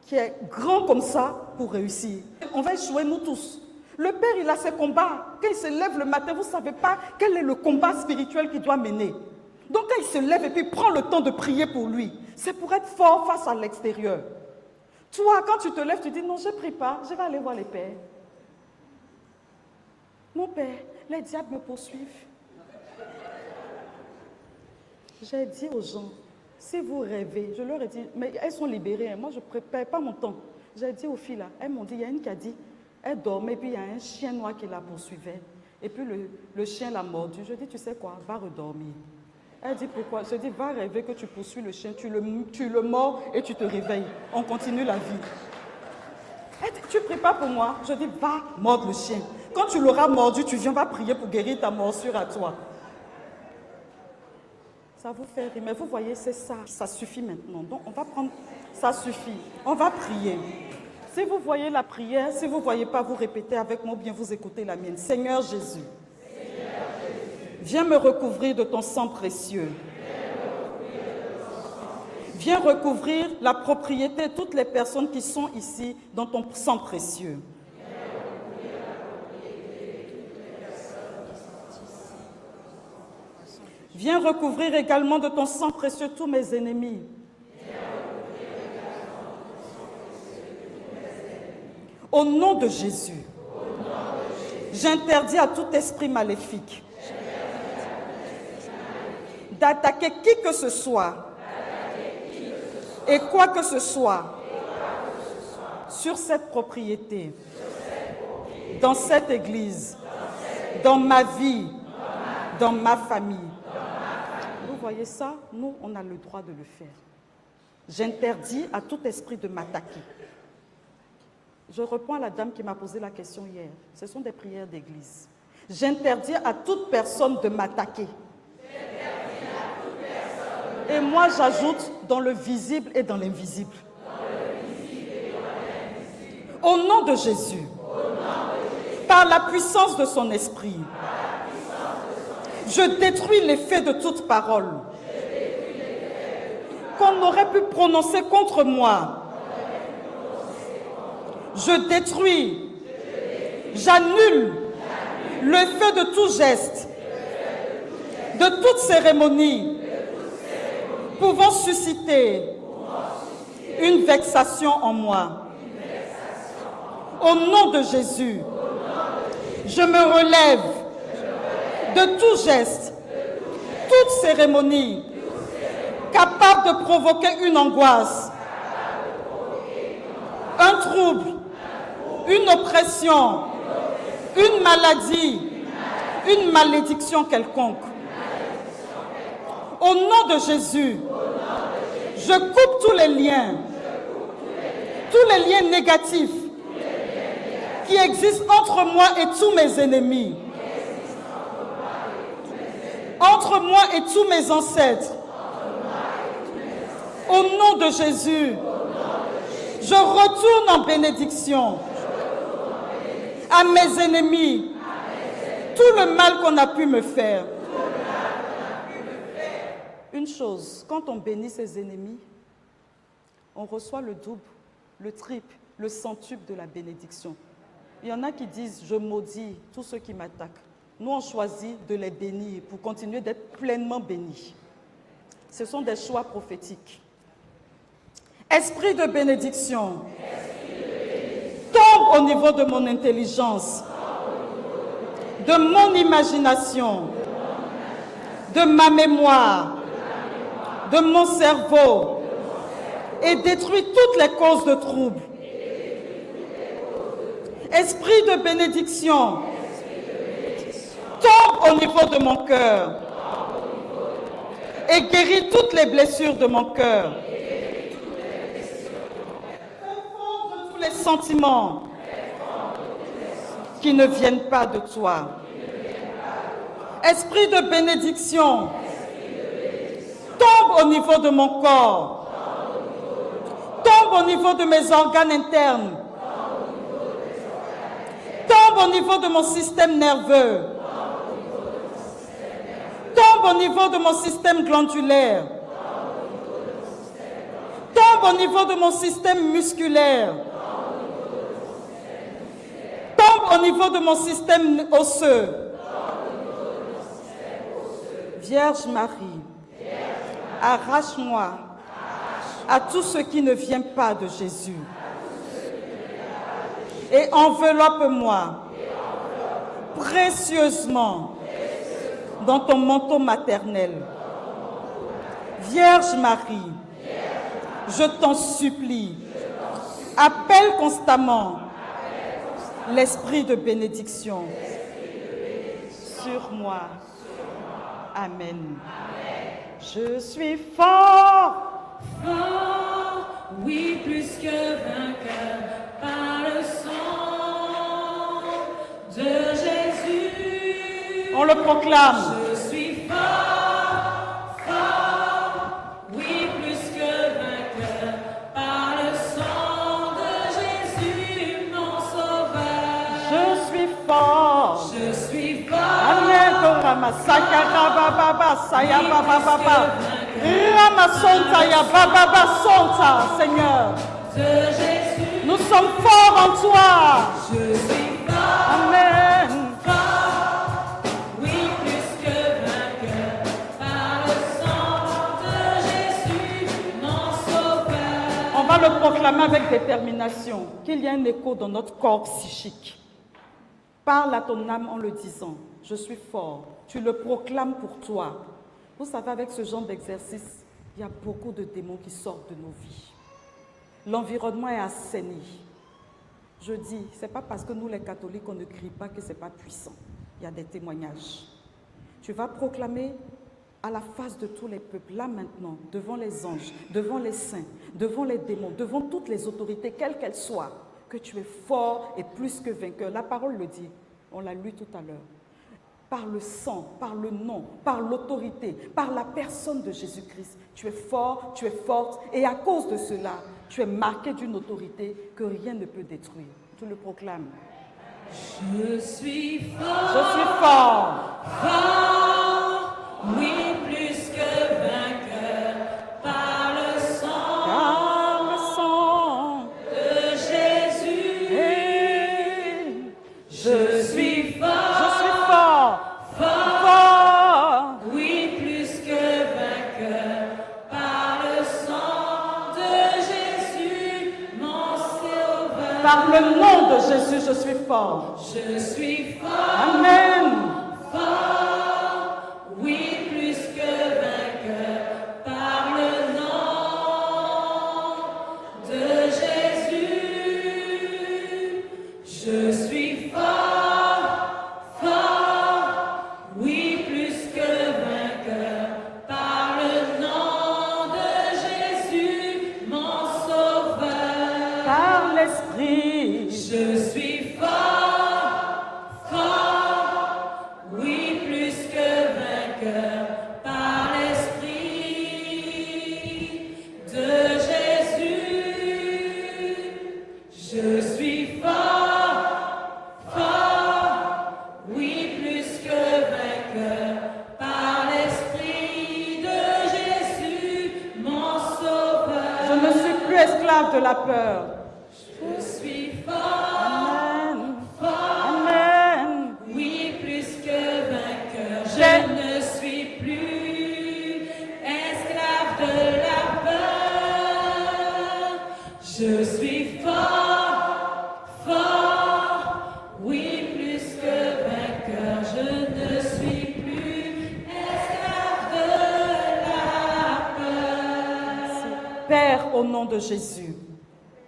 qui est grand comme ça pour réussir. On va échouer nous tous. Le Père, il a ses combats. Quand il se lève le matin, vous ne savez pas quel est le combat spirituel qu'il doit mener. Donc quand il se lève et puis il prend le temps de prier pour lui, c'est pour être fort face à l'extérieur. Toi, quand tu te lèves, tu dis non, je ne prie pas, je vais aller voir les pères. Mon Père, les diables me poursuivent. J'ai dit aux gens, si vous rêvez, je leur ai dit, mais elles sont libérées, moi je ne prépare pas mon temps. J'ai dit aux filles là, elles m'ont dit, il y a une qui a dit, elle dormait, puis il y a un chien noir qui la poursuivait. Et puis le chien l'a mordu. Je dis, tu sais quoi, va redormir. Elle dit, pourquoi? Je dis, va rêver que tu poursuis le chien, tu le mords et tu te réveilles. On continue la vie. Elle dit, tu ne pries pas pour moi? Je dis, va mordre le chien. Quand tu l'auras mordu, tu viens, va prier pour guérir ta morsure à toi. Ça vous fait rire, mais vous voyez, c'est ça. Ça suffit maintenant. Donc, on va prendre... Ça suffit. On va prier. Si vous voyez la prière, si vous ne voyez pas, vous répétez avec moi ou bien vous écoutez la mienne. Seigneur Jésus, viens me recouvrir de ton sang précieux. Viens recouvrir la propriété de toutes les personnes qui sont ici dans ton sang précieux. Viens recouvrir également de ton sang précieux tous mes ennemis. Au nom de Jésus, j'interdis à tout esprit maléfique d'attaquer qui que ce soit et quoi que ce soit sur cette propriété, dans cette église, dans ma vie, dans ma famille. Vous voyez ça? Nous, on a le droit de le faire. J'interdis à tout esprit de m'attaquer. Je reprends à la dame qui m'a posé la question hier. Ce sont des prières d'église. J'interdis à toute personne de m'attaquer. Et moi, j'ajoute dans le visible et dans l'invisible. Au nom de Jésus, par la puissance de son esprit, je détruis l'effet de toute parole qu'on aurait pu prononcer contre moi. Je détruis, j'annule l'effet de tout geste, de toute cérémonie pouvant susciter une vexation en moi. Au nom de Jésus, je me relève de tout geste, toute cérémonie capable de provoquer une angoisse, un trouble, une oppression, une maladie, une malédiction quelconque. Au nom de Jésus, je coupe tous les liens tous les liens négatifs qui existent entre moi et tous mes ennemis, entre moi et tous mes ancêtres. Au nom de Jésus, je retourne en bénédiction à mes ennemis tout le mal qu'on a pu me faire. Une chose, quand on bénit ses ennemis, on reçoit le double, le triple, le centuple de la bénédiction. Il y en a qui disent « je maudis tous ceux qui m'attaquent ». Nous, on choisit de les bénir pour continuer d'être pleinement bénis. Ce sont des choix prophétiques. Esprit de bénédiction, tombe au niveau de mon intelligence, de mon imagination, de ma mémoire, de mon cerveau et détruit toutes les causes de troubles. Esprit de bénédiction, tombe au niveau de mon cœur et guérit toutes les blessures de mon cœur. Confonde tous les sentiments qui ne viennent pas de toi. Esprit de bénédiction, tombe au niveau de mon corps, tombe au niveau de mes organes internes, tombe au niveau de mon système nerveux, tombe au niveau de mon système glandulaire, tombe au niveau de mon système musculaire, tombe au niveau de mon système osseux. Vierge Marie, arrache-moi à tout ce qui ne vient pas de Jésus et enveloppe-moi précieusement dans ton manteau maternel. Vierge Marie, je t'en supplie, appelle constamment l'esprit de bénédiction sur moi. Amen. Je suis fort, Fort, oui, plus que vainqueur, par le sang de Jésus. on le proclame. Je suis fort, fort, oui, plus que vainqueur, par le sang de Jésus, mon sauveur. Je suis fort. Je suis fort, Amen. Ramasaka Baba Saya Baba Baba. Ramasonta ya Baba Baba Sonta, Seigneur. de Jésus. Nous sommes forts en toi. Je suis fort, Amen. oui, plus que vainqueur, par le sang de Jésus, mon sauveur. On va le proclamer avec détermination, qu'il y a un écho dans notre corps psychique. Parle à ton âme en le disant, je suis fort. Tu le proclames pour toi. Vous savez, avec ce genre d'exercice, il y a beaucoup de démons qui sortent de nos vies. L'environnement est assaini. Je dis, ce n'est pas parce que nous les catholiques, on ne crie pas que ce n'est pas puissant. Il y a des témoignages. Tu vas proclamer à la face de tous les peuples, là maintenant, devant les anges, devant les saints, devant les démons, devant toutes les autorités, quelles qu'elles soient, que tu es fort et plus que vainqueur. La parole le dit, on l'a lu tout à l'heure. Par le sang, par le nom, par l'autorité, par la personne de Jésus-Christ. Tu es fort, tu es forte, et à cause de cela, tu es marqué d'une autorité que rien ne peut détruire. Tu le proclames. Je suis Je fort, suis fort. fort, oui, plus que vainqueur, par le sang Par le sang. de Jésus. Et Je suis fort, je suis fort. fort, Fort. oui, plus que vainqueur, par le sang de Jésus, mon sauveur. Par le nom de Jésus, je suis fort. Je suis fort, Amen. fort, oui, plus que vainqueur, par le nom de Jésus. Je suis fort, fort, oui, plus que vainqueur, par le nom de Jésus, mon sauveur. esclave de la peur. Je suis fort, Amen. fort, Amen. oui, plus que vainqueur. Je J'ai- ne suis plus esclave de la peur. Je suis fort, fort, oui, plus que vainqueur. Je ne suis plus esclave de la peur. Père, au nom de Jésus,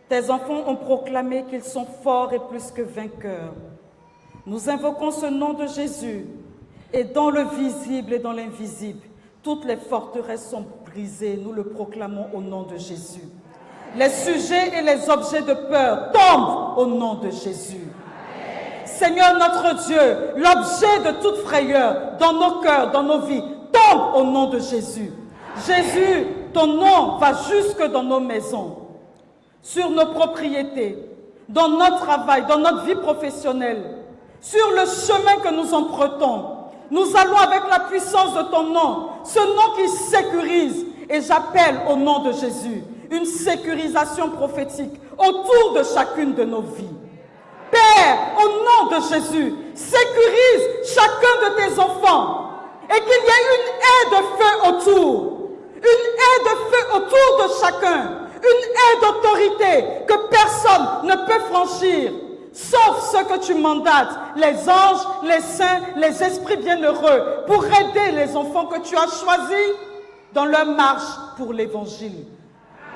tes enfants ont proclamé qu'ils sont forts et plus que vainqueurs. Nous invoquons ce nom de Jésus et dans le visible et dans l'invisible, toutes les forteresses sont brisées. Nous le proclamons au nom de Jésus. Les sujets et les objets de peur tombent au nom de Jésus. Seigneur notre Dieu, l'objet de toute frayeur dans nos cœurs, dans nos vies, tombe au nom de Jésus. Jésus, ton nom va jusque dans nos maisons, sur nos propriétés, dans notre travail, dans notre vie professionnelle, sur le chemin que nous empruntons. Nous allons avec la puissance de ton nom, ce nom qui sécurise. Et j'appelle au nom de Jésus une sécurisation prophétique autour de chacune de nos vies. Père, au nom de Jésus, sécurise chacun de tes enfants et qu'il y ait une haie de feu autour. Une haie de feu autour de chacun. Une haie d'autorité que personne ne peut franchir. Sauf ceux que tu mandates, les anges, les saints, les esprits bienheureux, pour aider les enfants que tu as choisis dans leur marche pour l'évangile.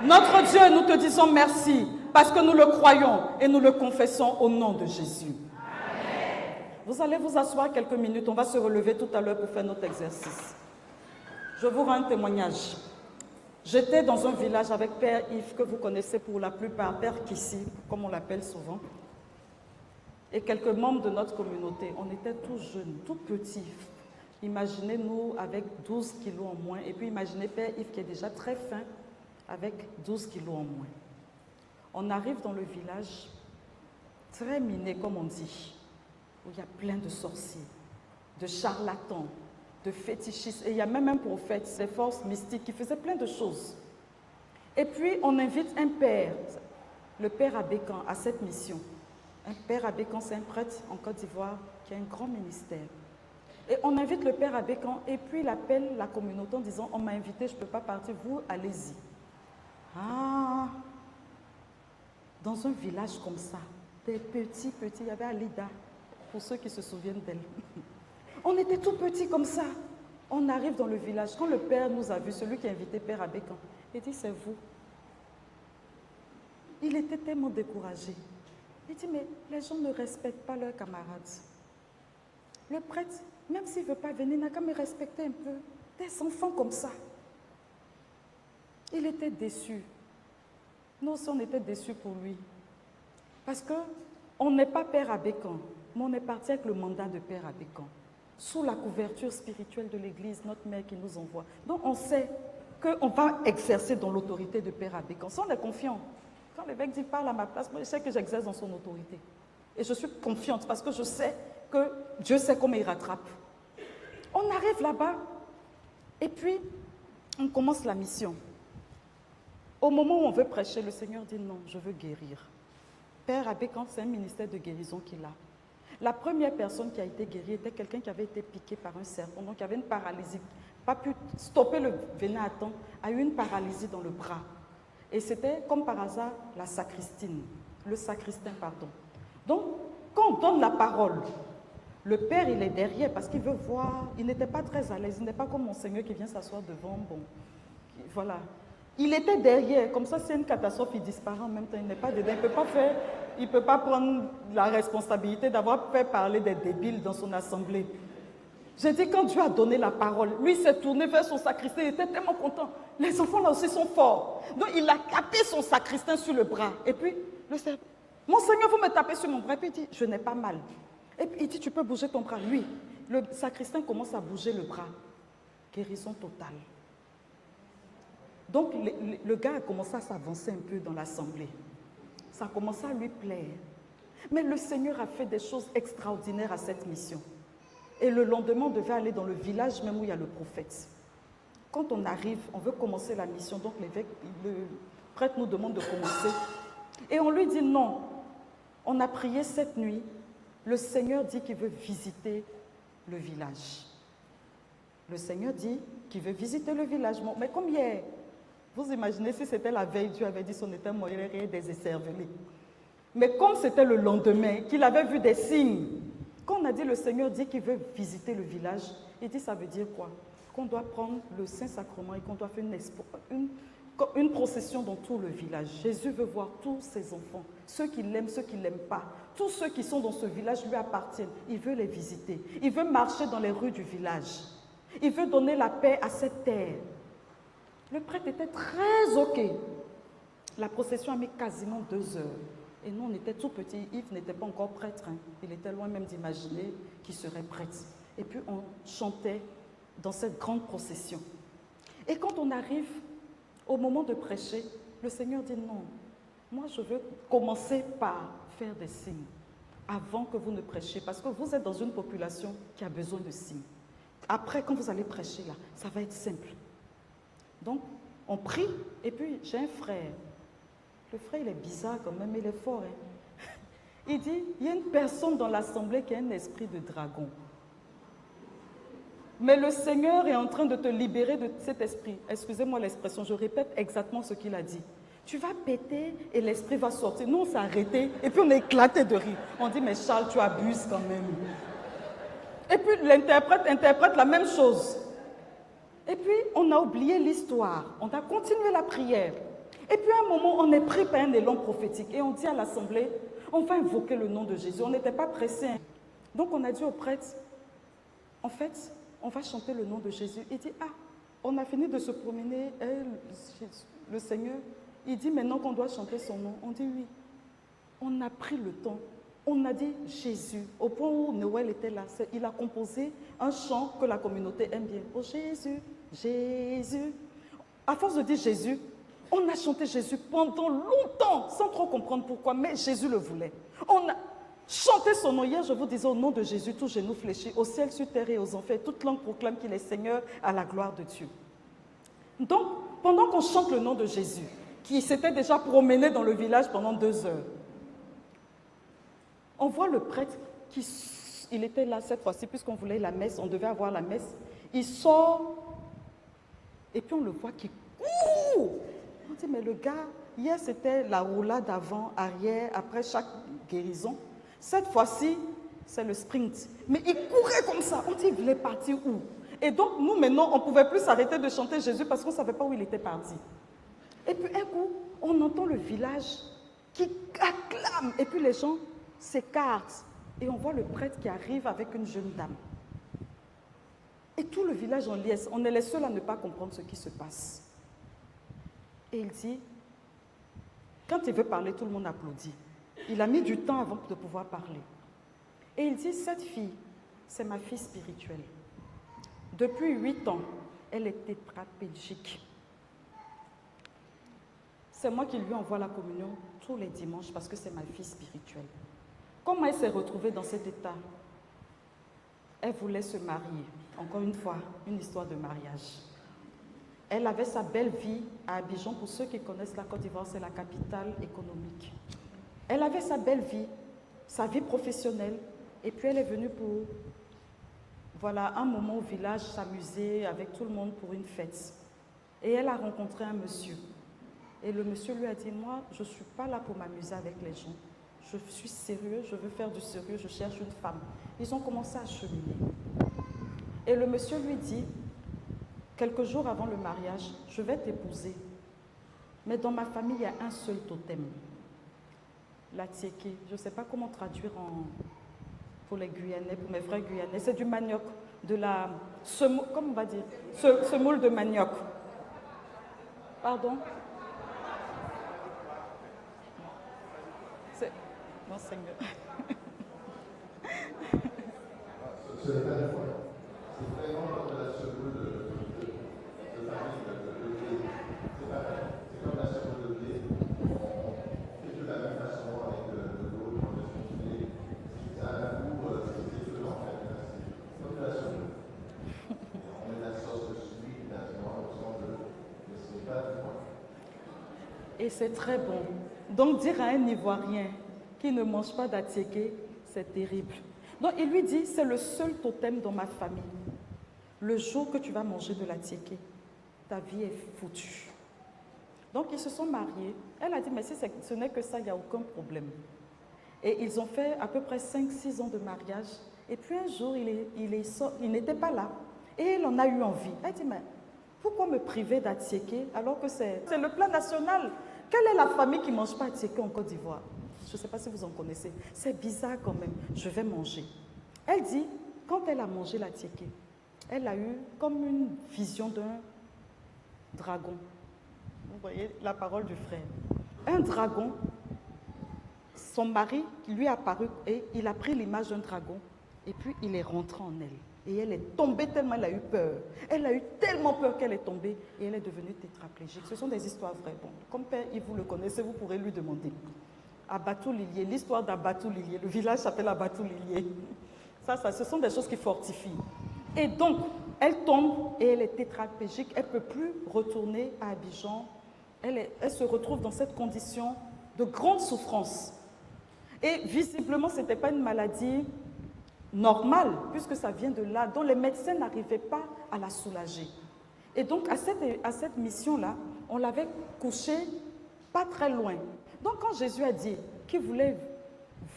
Notre Dieu, nous te disons merci parce que nous le croyons et nous le confessons au nom de Jésus. Amen. Vous allez vous asseoir quelques minutes, on va se relever tout à l'heure pour faire notre exercice. Je vous rends un témoignage. J'étais dans un village avec Père Yves, que vous connaissez pour la plupart, Père Kissi, comme on l'appelle souvent, et quelques membres de notre communauté. On était tous jeunes, tout petits. Imaginez-nous avec 12 kilos en moins, et puis imaginez Père Yves qui est déjà très fin, avec 12 kilos en moins. On arrive dans le village, très miné comme on dit, où il y a plein de sorciers, de charlatans, de fétichistes, et il y a même un prophète, ces forces mystiques, qui faisait plein de choses. Et puis on invite un père, le père Abékan, à cette mission. Un père Abékan, c'est un prêtre en Côte d'Ivoire qui a un grand ministère. Et on invite le père Abékan, et puis il appelle la communauté en disant « On m'a invité, je ne peux pas partir, vous allez-y ». Ah, dans un village comme ça, des petits, il y avait Alida, pour ceux qui se souviennent d'elle. On était tout petits comme ça. On arrive dans le village. Quand le père nous a vus, celui qui a invité Père Abékan, il dit, c'est vous. Il était tellement découragé. Il dit, mais les gens ne respectent pas leurs camarades. Le prêtre, même s'il ne veut pas venir, n'a qu'à me respecter un peu. Des enfants comme ça. Il était déçu. Nous aussi, on était déçus pour lui. Parce qu'on n'est pas Père Abékan, mais on est parti avec le mandat de Père Abékan. Sous la couverture spirituelle de l'Église, notre mère qui nous envoie. Donc on sait qu'on va exercer dans l'autorité de Père Abékan. Ça, on est confiant. Quand l'évêque dit parle à ma place, moi je sais que j'exerce dans son autorité. Et je suis confiante parce que je sais que Dieu sait comment il rattrape. On arrive là-bas et puis on commence la mission. Au moment où on veut prêcher, le Seigneur dit non, je veux guérir. Père Abékan, c'est un ministère de guérison qu'il a. La première personne qui a été guérie était quelqu'un qui avait été piqué par un serpent, donc qui avait une paralysie, pas pu stopper le venin à temps, a eu une paralysie dans le bras. Et c'était comme par hasard le sacristain, pardon. Donc, quand on donne la parole, le père, il est derrière parce qu'il veut voir, il n'était pas très à l'aise, il n'est pas comme mon Seigneur qui vient s'asseoir devant, bon, voilà. Il était derrière, comme ça, c'est une catastrophe, il disparaît en même temps, il n'est pas dedans, il ne peut pas prendre la responsabilité d'avoir fait parler des débiles dans son assemblée. J'ai dit, quand Dieu a donné la parole, lui s'est tourné vers son sacristain, il était tellement content. Les enfants là aussi sont forts. Donc il a tapé son sacristain sur le bras. Et puis, mon Seigneur, vous me tapez sur mon bras. Et puis il dit, je n'ai pas mal. Et puis il dit, tu peux bouger ton bras. Lui, le sacristain commence à bouger le bras. Guérison totale. Donc le gars a commencé à s'avancer un peu dans l'assemblée. Ça a commencé à lui plaire. Mais le Seigneur a fait des choses extraordinaires à cette mission. Et le lendemain, on devait aller dans le village même où il y a le prophète. Quand on arrive, on veut commencer la mission. Donc l'évêque, prêtre nous demande de commencer. Et on lui dit non. On a prié cette nuit. Le Seigneur dit qu'il veut visiter le village. Le Seigneur dit qu'il veut visiter le village. Mais comme hier, vous imaginez si c'était la veille, Dieu avait dit son état moyen et des écervelés. Mais comme c'était le lendemain, qu'il avait vu des signes, quand on a dit le Seigneur dit qu'il veut visiter le village, il dit ça veut dire quoi? Qu'on doit prendre le Saint-Sacrement et qu'on doit faire une procession dans tout le village. Jésus veut voir tous ses enfants, ceux qui l'aiment, ceux qui ne l'aiment pas. Tous ceux qui sont dans ce village lui appartiennent. Il veut les visiter. Il veut marcher dans les rues du village. Il veut donner la paix à cette terre. Le prêtre était très OK. La procession a mis quasiment 2 heures. Et nous, on était tout petits. Yves n'était pas encore prêtre. Il était loin même d'imaginer qu'il serait prêtre. Et puis, on chantait dans cette grande procession. Et quand on arrive au moment de prêcher, le Seigneur dit non. Moi, je veux commencer par faire des signes avant que vous ne prêchiez, parce que vous êtes dans une population qui a besoin de signes. Après, quand vous allez prêcher là, ça va être simple. Donc, on prie, et puis j'ai un frère. Le frère, il est bizarre quand même, il est fort. Il dit, il y a une personne dans l'assemblée qui a un esprit de dragon. Mais le Seigneur est en train de te libérer de cet esprit. Excusez-moi l'expression, je répète exactement ce qu'il a dit. Tu vas péter et l'esprit va sortir. Nous, on s'est arrêtés et puis on a éclaté de rire. On dit, mais Charles, tu abuses quand même. Et puis l'interprète interprète la même chose. Et puis, on a oublié l'histoire. On a continué la prière. Et puis, à un moment, on est pris par un élan prophétique. Et on dit à l'assemblée, on va invoquer le nom de Jésus. On n'était pas pressé. Donc, on a dit au prêtre, en fait, on va chanter le nom de Jésus. Il dit, ah, on a fini de se promener. Le Seigneur, il dit maintenant qu'on doit chanter son nom. On dit oui. On a pris le temps. On a dit Jésus. Au point où Noël était là, il a composé un chant que la communauté aime bien. Oh Jésus, Jésus. À force de dire Jésus, on a chanté Jésus pendant longtemps, sans trop comprendre pourquoi, mais Jésus le voulait. On a chanté son nom. Hier, je vous disais au nom de Jésus, tous genoux fléchis, au ciel, sur terre et aux enfers, toute langue proclame qu'il est Seigneur à la gloire de Dieu. Donc, pendant qu'on chante le nom de Jésus, qui s'était déjà promené dans le village pendant 2 heures, on voit le prêtre il était là cette fois-ci, puisqu'on voulait la messe, on devait avoir la messe. Il sort, et puis on le voit qui court. On dit, mais le gars, hier c'était la roulade avant, arrière, après chaque guérison. Cette fois-ci, c'est le sprint. Mais il courait comme ça. On dit, il voulait partir où? Et donc, nous, maintenant, on ne pouvait plus s'arrêter de chanter Jésus parce qu'on ne savait pas où il était parti. Et puis, un coup, on entend le village qui acclame. Et puis, les gens s'écartent. Et on voit le prêtre qui arrive avec une jeune dame. Et tout le village en liesse. On est les seuls à ne pas comprendre ce qui se passe. Et il dit, quand il veut parler, tout le monde applaudit. Il a mis du temps avant de pouvoir parler. Et il dit, cette fille, c'est ma fille spirituelle. Depuis 8 ans, elle est tétraplégique. C'est moi qui lui envoie la communion tous les dimanches parce que c'est ma fille spirituelle. Comment elle s'est retrouvée dans cet état? Elle voulait se marier. Encore une fois, une histoire de mariage. Elle avait sa belle vie à Abidjan. Pour ceux qui connaissent la Côte d'Ivoire, c'est la capitale économique. Elle avait sa belle vie, sa vie professionnelle. Et puis elle est venue pour, voilà, un moment au village, s'amuser avec tout le monde pour une fête. Et elle a rencontré un monsieur. Et le monsieur lui a dit, moi, je ne suis pas là pour m'amuser avec les gens. Je suis sérieux, je veux faire du sérieux, je cherche une femme. Ils ont commencé à cheminer. Et le monsieur lui dit, quelques jours avant le mariage, je vais t'épouser. Mais dans ma famille, il y a un seul totem. La tiéké. Je ne sais pas comment traduire pour les Guyanais, pour mes frères Guyanais. C'est du manioc, de la... Comment on va dire? Semoule de manioc. Pardon? Non, Seigneur. Ce n'est pas la foi. C'est vraiment la semoule de farine de blé. C'est pareil. C'est comme la semoule de blé. On fait de la même façon avec de l'eau, quand on fait. Ça a un goût, c'est faisant en fait. C'est comme de la semoule. On met de la sauce dessus, la viande, on sent mais ce n'est pas du pain. Et c'est très bon. Donc dire à un Ivoirien qui ne mange pas d'attiéké, c'est terrible. Donc il lui dit, c'est le seul totem dans ma famille. Le jour que tu vas manger de l'attiéké, ta vie est foutue. Donc ils se sont mariés. Elle a dit, mais si ce n'est que ça, il n'y a aucun problème. Et ils ont fait à peu près 5-6 ans de mariage. Et puis un jour, il n'était pas là. Et elle en a eu envie. Elle dit, mais pourquoi me priver d'attiéké alors que c'est le plat national? Quelle est la famille qui ne mange pas attiéké en Côte d'Ivoire? Je ne sais pas si vous en connaissez. C'est bizarre quand même. Je vais manger. Elle dit, quand elle a mangé l'attiéké, elle a eu comme une vision d'un dragon. Vous voyez la parole du frère. Un dragon, son mari qui lui est apparu et il a pris l'image d'un dragon et puis il est rentré en elle. Et elle est tombée tellement elle a eu peur. Elle a eu tellement peur qu'elle est tombée et elle est devenue tétraplégique. Ce sont des histoires vraies. Bon, comme Père Yves, vous le connaissez, vous pourrez lui demander. Abatou-Lilier, l'histoire d'Abatou-Lilier. Le village s'appelle Abatou-Lilier. Ce sont des choses qui fortifient. Et donc, elle tombe et elle est tétraplégique. Elle ne peut plus retourner à Abidjan. Elle se retrouve dans cette condition de grande souffrance. Et visiblement, ce n'était pas une maladie normale, puisque ça vient de là, dont les médecins n'arrivaient pas à la soulager. Et donc, à cette mission-là, on l'avait couchée pas très loin. Donc, quand Jésus a dit qu'il voulait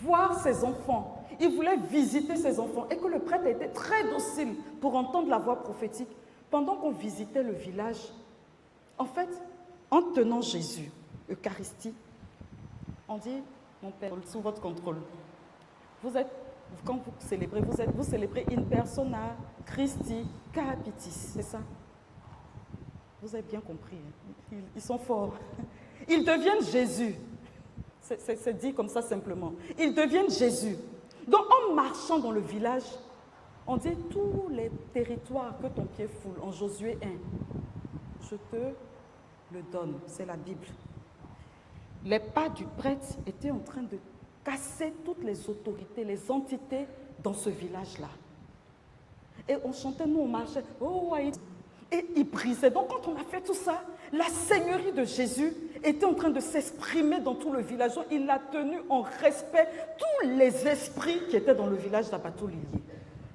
voir ses enfants, il voulait visiter ses enfants, et que le prêtre était très docile pour entendre la voix prophétique, pendant qu'on visitait le village, en fait, en tenant Jésus, Eucharistie, on dit, mon Père, sous votre contrôle, quand vous célébrez, vous célébrez in persona Christi capitis, c'est ça? Vous avez bien compris, hein? Ils sont forts. Ils deviennent Jésus. C'est dit comme ça simplement. Ils deviennent Jésus. Donc en marchant dans le village, on dit tous les territoires que ton pied foule, en Josué 1, je te le donne, c'est la Bible. Les pas du prêtre étaient en train de casser toutes les autorités, les entités dans ce village-là. Et on chantait, nous on marchait, oh, ouais. Et il brisait. Donc quand on a fait tout ça, la seigneurie de Jésus était en train de s'exprimer dans tout le village. Donc, il a tenu en respect tous les esprits qui étaient dans le village d'Abatou-Lilier.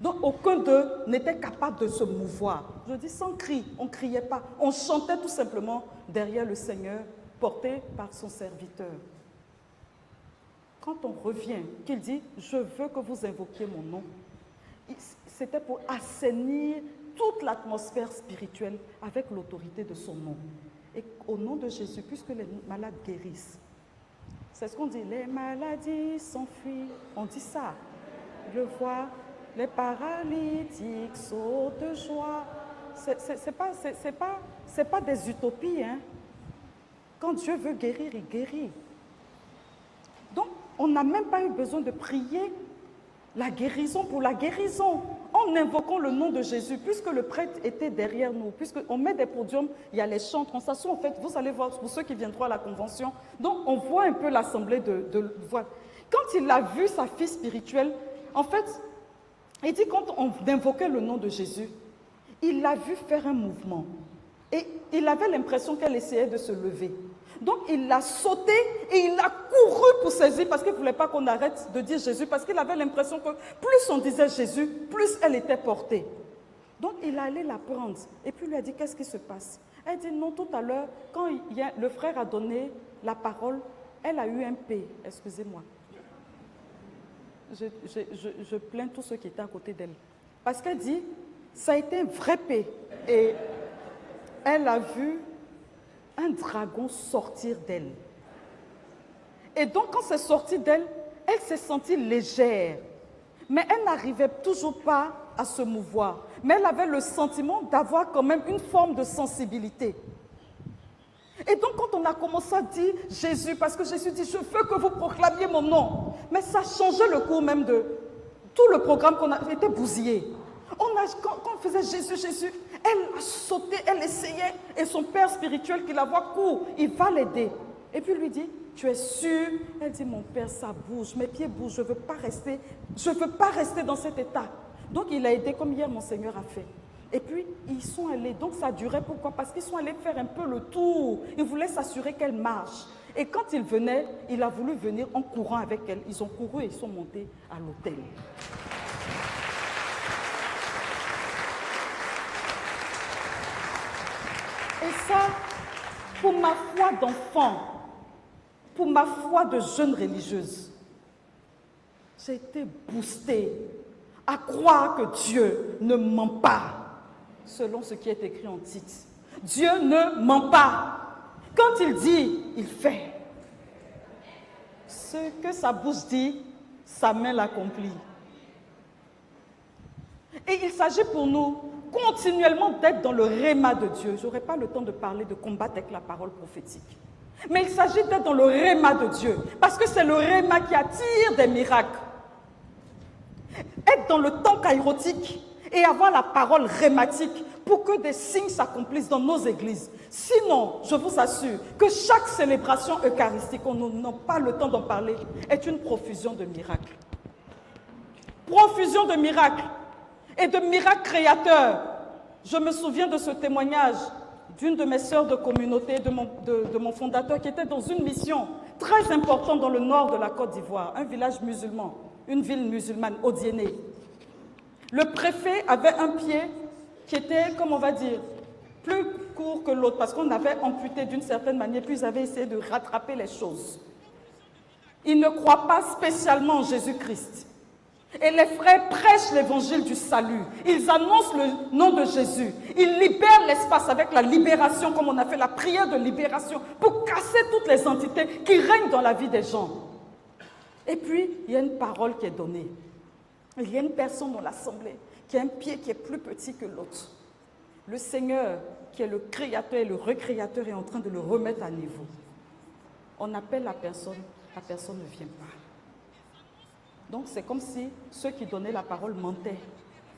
Donc aucun d'eux n'était capable de se mouvoir. Je dis sans cri, on ne criait pas. On chantait tout simplement derrière le Seigneur, porté par son serviteur. Quand on revient, qu'il dit « Je veux que vous invoquiez mon nom », c'était pour assainir toute l'atmosphère spirituelle avec l'autorité de son nom. Et au nom de Jésus, puisque les malades guérissent, c'est ce qu'on dit, les maladies s'enfuient. On dit ça. Je vois les paralytiques sautent de joie. C'est pas des utopies. Hein? Quand Dieu veut guérir, il guérit. Donc, on n'a même pas eu besoin de prier la guérison pour la guérison, en invoquant le nom de Jésus, puisque le prêtre était derrière nous, puisqu'on met des podiums, il y a les chantres, on s'assoit en fait, vous allez voir, pour ceux qui viendront à la convention, donc on voit un peu l'assemblée de voix. Quand il a vu sa fille spirituelle, en fait, il dit quand on invoquait le nom de Jésus, il l'a vu faire un mouvement, et il avait l'impression qu'elle essayait de se lever. Donc, il l'a sauté et il a couru pour saisir parce qu'il ne voulait pas qu'on arrête de dire Jésus, parce qu'il avait l'impression que plus on disait Jésus, plus elle était portée. Donc, il allait la prendre et puis il lui a dit, qu'est-ce qui se passe? Elle dit, non, tout à l'heure, quand le frère a donné la parole, elle a eu un P, excusez-moi. Je plains tous ceux qui étaient à côté d'elle. Parce qu'elle dit, ça a été un vrai P. Et elle a vu un dragon sortir d'elle. Et donc, quand c'est sorti d'elle, elle s'est sentie légère. Mais elle n'arrivait toujours pas à se mouvoir. Mais elle avait le sentiment d'avoir quand même une forme de sensibilité. Et donc, quand on a commencé à dire Jésus, parce que Jésus dit, je veux que vous proclamiez mon nom. Mais ça changeait le cours même de tout le programme qu'on a été bousillé. Quand on faisait Jésus, Jésus, elle a sauté, elle essayait. Et son père spirituel qui la voit court, il va l'aider. Et puis lui dit, tu es sûre? Elle dit, mon père, ça bouge, mes pieds bougent, je ne veux pas rester dans cet état. Donc il a aidé comme hier mon Seigneur a fait. Et puis, ils sont allés. Donc, ça durait. Pourquoi? Parce qu'ils sont allés faire un peu le tour. Ils voulaient s'assurer qu'elle marche. Et quand il venait, il a voulu venir en courant avec elle. Ils ont couru et ils sont montés à l'hôtel. Et ça, pour ma foi d'enfant, pour ma foi de jeune religieuse, j'ai été boostée à croire que Dieu ne ment pas, selon ce qui est écrit en Tite. Dieu ne ment pas. Quand il dit, il fait. Ce que sa bouche dit, sa main l'accomplit. Et il s'agit pour nous continuellement d'être dans le réma de Dieu. Je n'aurai pas le temps de parler de combattre avec la parole prophétique. Mais il s'agit d'être dans le réma de Dieu. Parce que c'est le réma qui attire des miracles. Être dans le temps kairotique et avoir la parole rématique pour que des signes s'accomplissent dans nos églises. Sinon, je vous assure que chaque célébration eucharistique, on n'a pas le temps d'en parler, est une profusion de miracles. Profusion de miracles et de miracles créateurs. Je me souviens de ce témoignage d'une de mes sœurs de communauté, de mon fondateur, qui était dans une mission très importante dans le nord de la Côte d'Ivoire, un village musulman, une ville musulmane, Odiéné. Le préfet avait un pied qui était, comme on va dire, plus court que l'autre, parce qu'on avait amputé d'une certaine manière, puis ils avaient essayé de rattraper les choses. Ils ne croient pas spécialement en Jésus-Christ. Et les frères prêchent l'évangile du salut. Ils annoncent le nom de Jésus. Ils libèrent l'espace avec la libération, comme on a fait la prière de libération, pour casser toutes les entités qui règnent dans la vie des gens. Et puis, il y a une parole qui est donnée. Il y a une personne dans l'assemblée qui a un pied qui est plus petit que l'autre. Le Seigneur, qui est le créateur et le recréateur, est en train de le remettre à niveau. On appelle la personne ne vient pas. Donc c'est comme si ceux qui donnaient la parole mentaient.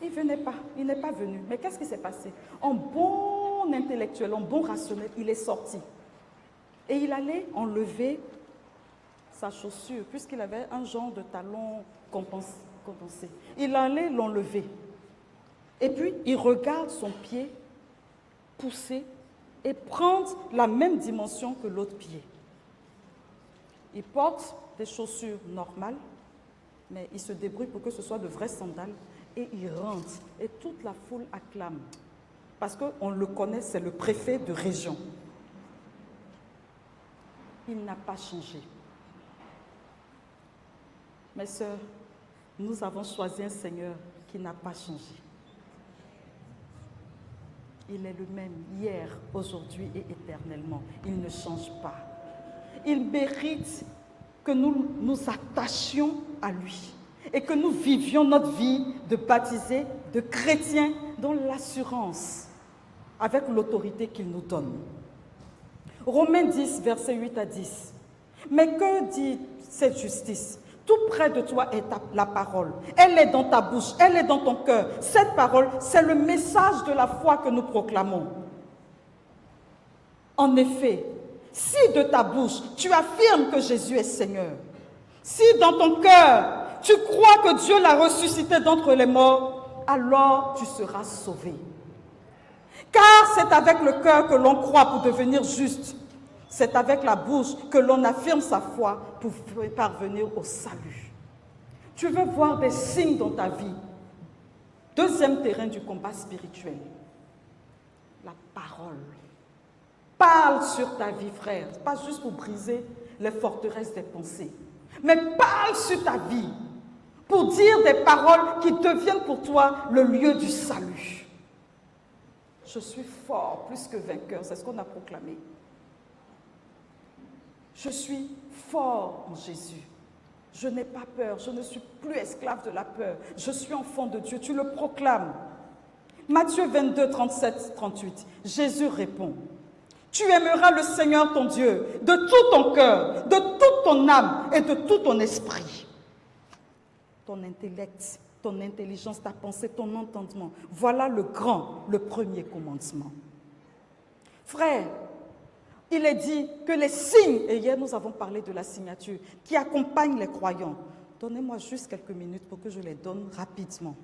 Il ne venait pas, il n'est pas venu. Mais qu'est-ce qui s'est passé? En bon intellectuel, en bon rationnel, il est sorti. Et il allait enlever sa chaussure, puisqu'il avait un genre de talon compensé. Il allait l'enlever. Et puis, il regarde son pied pousser et prendre la même dimension que l'autre pied. Il porte des chaussures normales, mais il se débrouille pour que ce soit de vraies sandales et il rentre. Et toute la foule acclame. Parce qu'on le connaît, c'est le préfet de région. Il n'a pas changé. Mes sœurs, nous avons choisi un Seigneur qui n'a pas changé. Il est le même hier, aujourd'hui et éternellement. Il ne change pas. Il mérite que nous nous attachions à lui et que nous vivions notre vie de baptisés, de chrétiens, dans l'assurance, avec l'autorité qu'il nous donne. Romains 10, versets 8 à 10. Mais que dit cette justice? Tout près de toi est la parole. Elle est dans ta bouche, elle est dans ton cœur. Cette parole, c'est le message de la foi que nous proclamons. En effet, si de ta bouche, tu affirmes que Jésus est Seigneur, si dans ton cœur, tu crois que Dieu l'a ressuscité d'entre les morts, alors tu seras sauvé. Car c'est avec le cœur que l'on croit pour devenir juste. C'est avec la bouche que l'on affirme sa foi pour parvenir au salut. Tu veux voir des signes dans ta vie. Deuxième terrain du combat spirituel. La parole. Parle sur ta vie, frère. Pas juste pour briser les forteresses des pensées. Mais parle sur ta vie. Pour dire des paroles qui deviennent pour toi le lieu du salut. Je suis fort, plus que vainqueur. C'est ce qu'on a proclamé. Je suis fort en Jésus. Je n'ai pas peur. Je ne suis plus esclave de la peur. Je suis enfant de Dieu. Tu le proclames. Matthieu 22, 37, 38. Jésus répond. Tu aimeras le Seigneur ton Dieu de tout ton cœur, de toute ton âme et de tout ton esprit. Ton intellect, ton intelligence, ta pensée, ton entendement. Voilà le premier commandement. Frère, il est dit que les signes, et hier nous avons parlé de la signature, qui accompagnent les croyants. Donnez-moi juste quelques minutes pour que je les donne rapidement.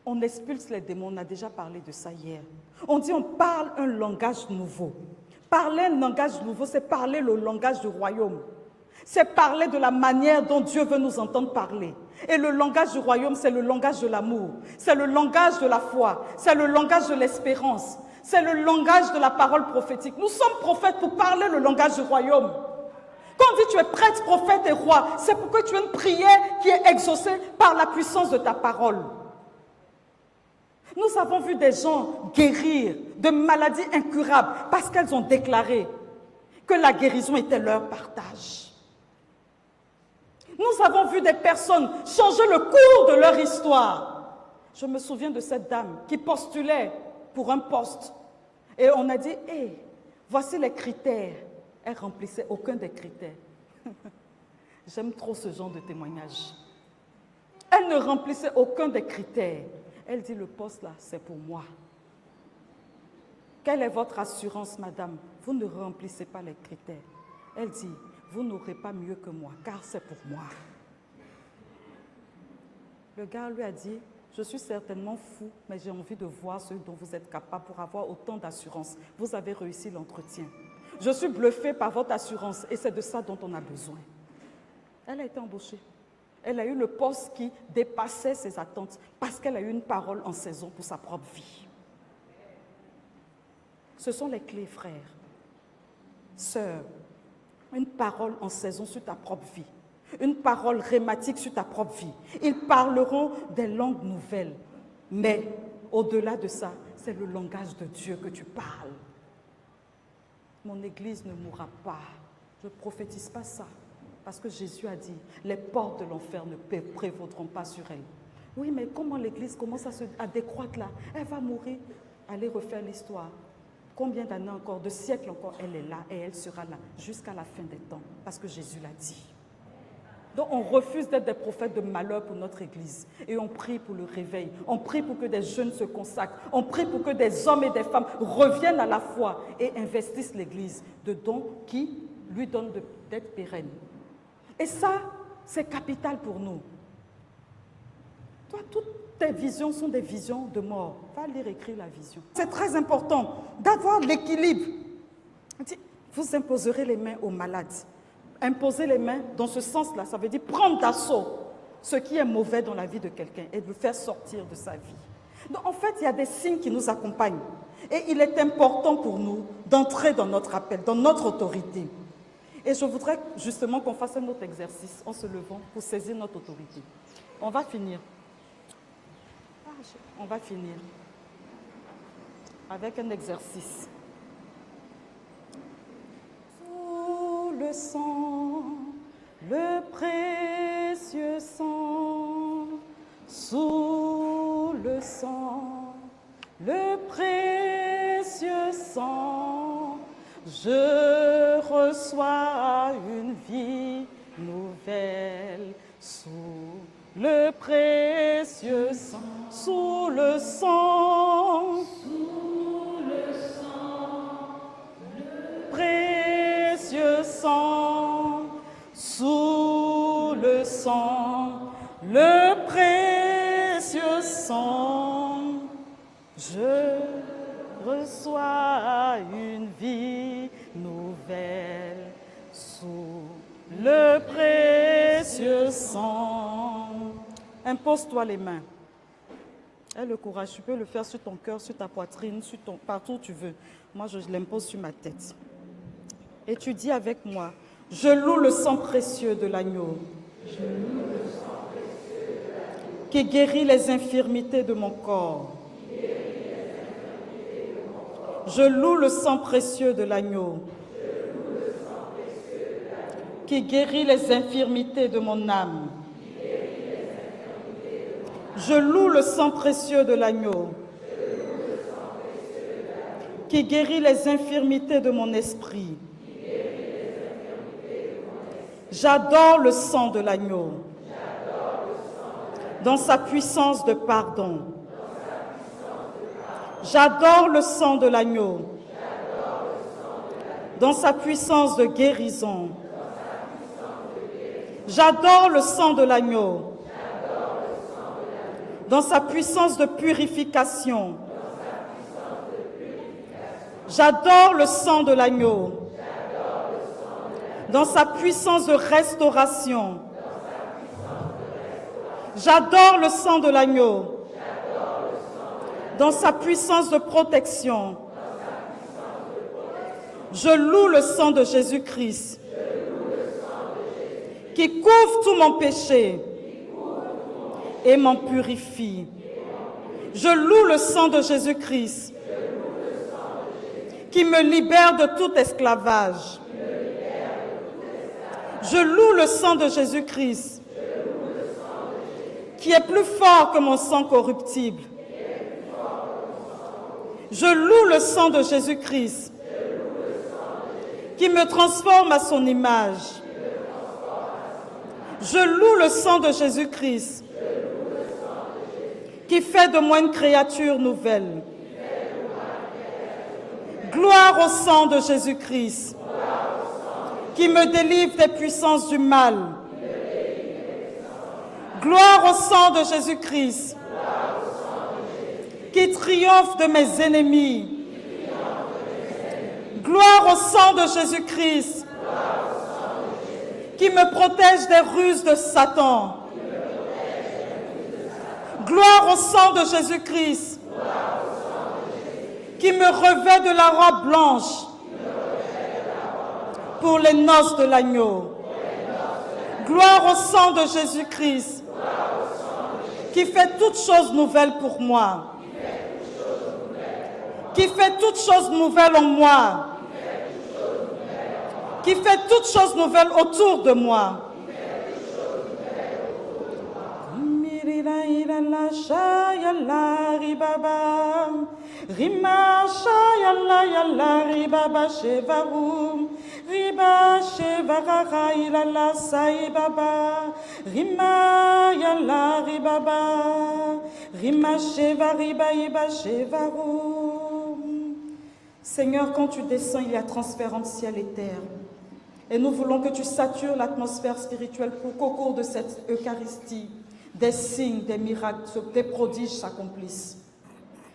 On expulse les démons, on a déjà parlé de ça hier. On dit on parle un langage nouveau. Parler un langage nouveau, c'est parler le langage du royaume. C'est parler de la manière dont Dieu veut nous entendre parler. Et le langage du royaume, c'est le langage de l'amour. C'est le langage de la foi. C'est le langage de l'espérance. C'est le langage de la parole prophétique. Nous sommes prophètes pour parler le langage du royaume. Quand on dit tu es prêtre, prophète et roi, c'est pour que tu aies une prière qui est exaucée par la puissance de ta parole. Nous avons vu des gens guérir de maladies incurables parce qu'elles ont déclaré que la guérison était leur partage. Nous avons vu des personnes changer le cours de leur histoire. Je me souviens de cette dame qui postulait pour un poste. Et on a dit, hey, voici les critères. Elle remplissait aucun des critères. J'aime trop ce genre de témoignage. Elle ne remplissait aucun des critères. Elle dit, le poste là, c'est pour moi. Quelle est votre assurance, madame? Vous ne remplissez pas les critères. Elle dit, vous n'aurez pas mieux que moi, car c'est pour moi. Le gars lui a dit, je suis certainement fou, mais j'ai envie de voir ce dont vous êtes capable pour avoir autant d'assurance. Vous avez réussi l'entretien. Je suis bluffée par votre assurance et c'est de ça dont on a besoin. Elle a été embauchée. Elle a eu le poste qui dépassait ses attentes parce qu'elle a eu une parole en saison pour sa propre vie. Ce sont les clés, frères, sœurs. Une parole en saison sur ta propre vie. Une parole rhématique sur ta propre vie. Ils parleront des langues nouvelles. Mais au-delà de ça, c'est le langage de Dieu que tu parles. Mon église ne mourra pas. Je ne prophétise pas ça. Parce que Jésus a dit, les portes de l'enfer ne prévaudront pas sur elle. Oui, mais comment l'église commence à décroître là? Elle va mourir. Allez refaire l'histoire. Combien d'années encore, de siècles encore, elle est là et elle sera là jusqu'à la fin des temps, parce que Jésus l'a dit. Donc on refuse d'être des prophètes de malheur pour notre Église et on prie pour le réveil, on prie pour que des jeunes se consacrent, on prie pour que des hommes et des femmes reviennent à la foi et investissent l'Église de dons qui lui donnent d'être pérennes. Et ça, c'est capital pour nous. Toi, toutes tes visions sont des visions de mort. Va lire, écrire la vision. C'est très important d'avoir l'équilibre. Vous imposerez les mains aux malades. Imposer les mains dans ce sens-là, ça veut dire prendre d'assaut ce qui est mauvais dans la vie de quelqu'un et de le faire sortir de sa vie. Donc, en fait, il y a des signes qui nous accompagnent. Et il est important pour nous d'entrer dans notre appel, dans notre autorité. Et je voudrais justement qu'on fasse un autre exercice en se levant pour saisir notre autorité. On va finir. On va finir avec un exercice. Sous le sang, le précieux sang, sous le sang, le précieux sang, je reçois une vie nouvelle sous le précieux sang, sous le sang, le précieux sang, sous le sang, le précieux sang, je reçois une vie nouvelle sous le précieux sang. Impose-toi les mains. Aie le courage, tu peux le faire sur ton cœur, sur ta poitrine, partout où tu veux. Moi, je l'impose sur ma tête. Et tu dis avec moi, je loue le sang précieux de l'agneau qui guérit les infirmités de mon corps. Je loue le sang précieux de l'agneau qui guérit les infirmités de mon âme. Je loue le sang précieux de l'agneau qui guérit les infirmités de mon esprit. J'adore le sang de l'agneau dans sa puissance de pardon. J'adore le sang de l'agneau dans sa puissance de guérison. J'adore le sang de l'agneau dans sa puissance de purification. J'adore le sang de l'agneau, dans sa puissance de restauration. J'adore le sang de l'agneau, dans sa puissance de protection. Je loue le sang de Jésus-Christ, qui couvre tout mon péché et m'en purifie. Je loue le sang de Jésus-Christ, qui me libère de tout esclavage. Je loue le sang de Jésus-Christ, qui est plus fort que mon sang corruptible. Je loue le sang de Jésus-Christ, qui me transforme à son image. Je loue le sang de Jésus-Christ, qui fait de moi une créature nouvelle. Gloire au sang de Jésus-Christ, qui me délivre des puissances du mal. Gloire au sang de Jésus-Christ, qui triomphe de mes ennemis. Gloire au sang de Jésus-Christ, qui me protège des ruses de Satan. Gloire au sang de Jésus-Christ, qui me revêt de la robe blanche pour les noces de l'agneau. Gloire au sang de Jésus-Christ, qui fait toutes choses nouvelles pour moi, qui fait toutes choses nouvelles en moi, qui fait toutes choses nouvelles autour de moi. Rima shayalla yalla ribaba shevarum riba shevarara ilala saibaba rima yalla ribaba rima shevariba iba shevarum. Seigneur, quand tu descends, il y a transfert entre ciel et terre. Et nous voulons que tu satures l'atmosphère spirituelle pour qu'au cours de cette Eucharistie, des signes, des miracles, des prodiges s'accomplissent.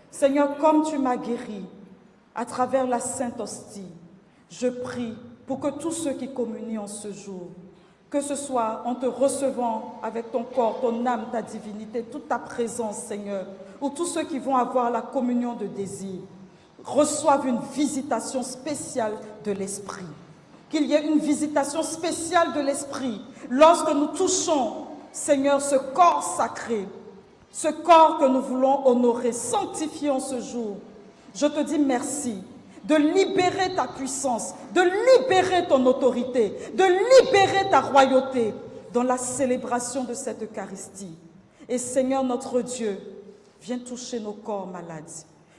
Seigneur, comme tu m'as guéri à travers la Sainte Hostie, je prie pour que tous ceux qui communient en ce jour, que ce soit en te recevant avec ton corps, ton âme, ta divinité, toute ta présence, Seigneur, ou tous ceux qui vont avoir la communion de désir, reçoivent une visitation spéciale de l'Esprit. Qu'il y ait une visitation spéciale de l'Esprit lorsque nous touchons, Seigneur, ce corps sacré, ce corps que nous voulons honorer, sanctifier en ce jour. Je te dis merci de libérer ta puissance, de libérer ton autorité, de libérer ta royauté dans la célébration de cette Eucharistie. Et Seigneur notre Dieu, viens toucher nos corps malades,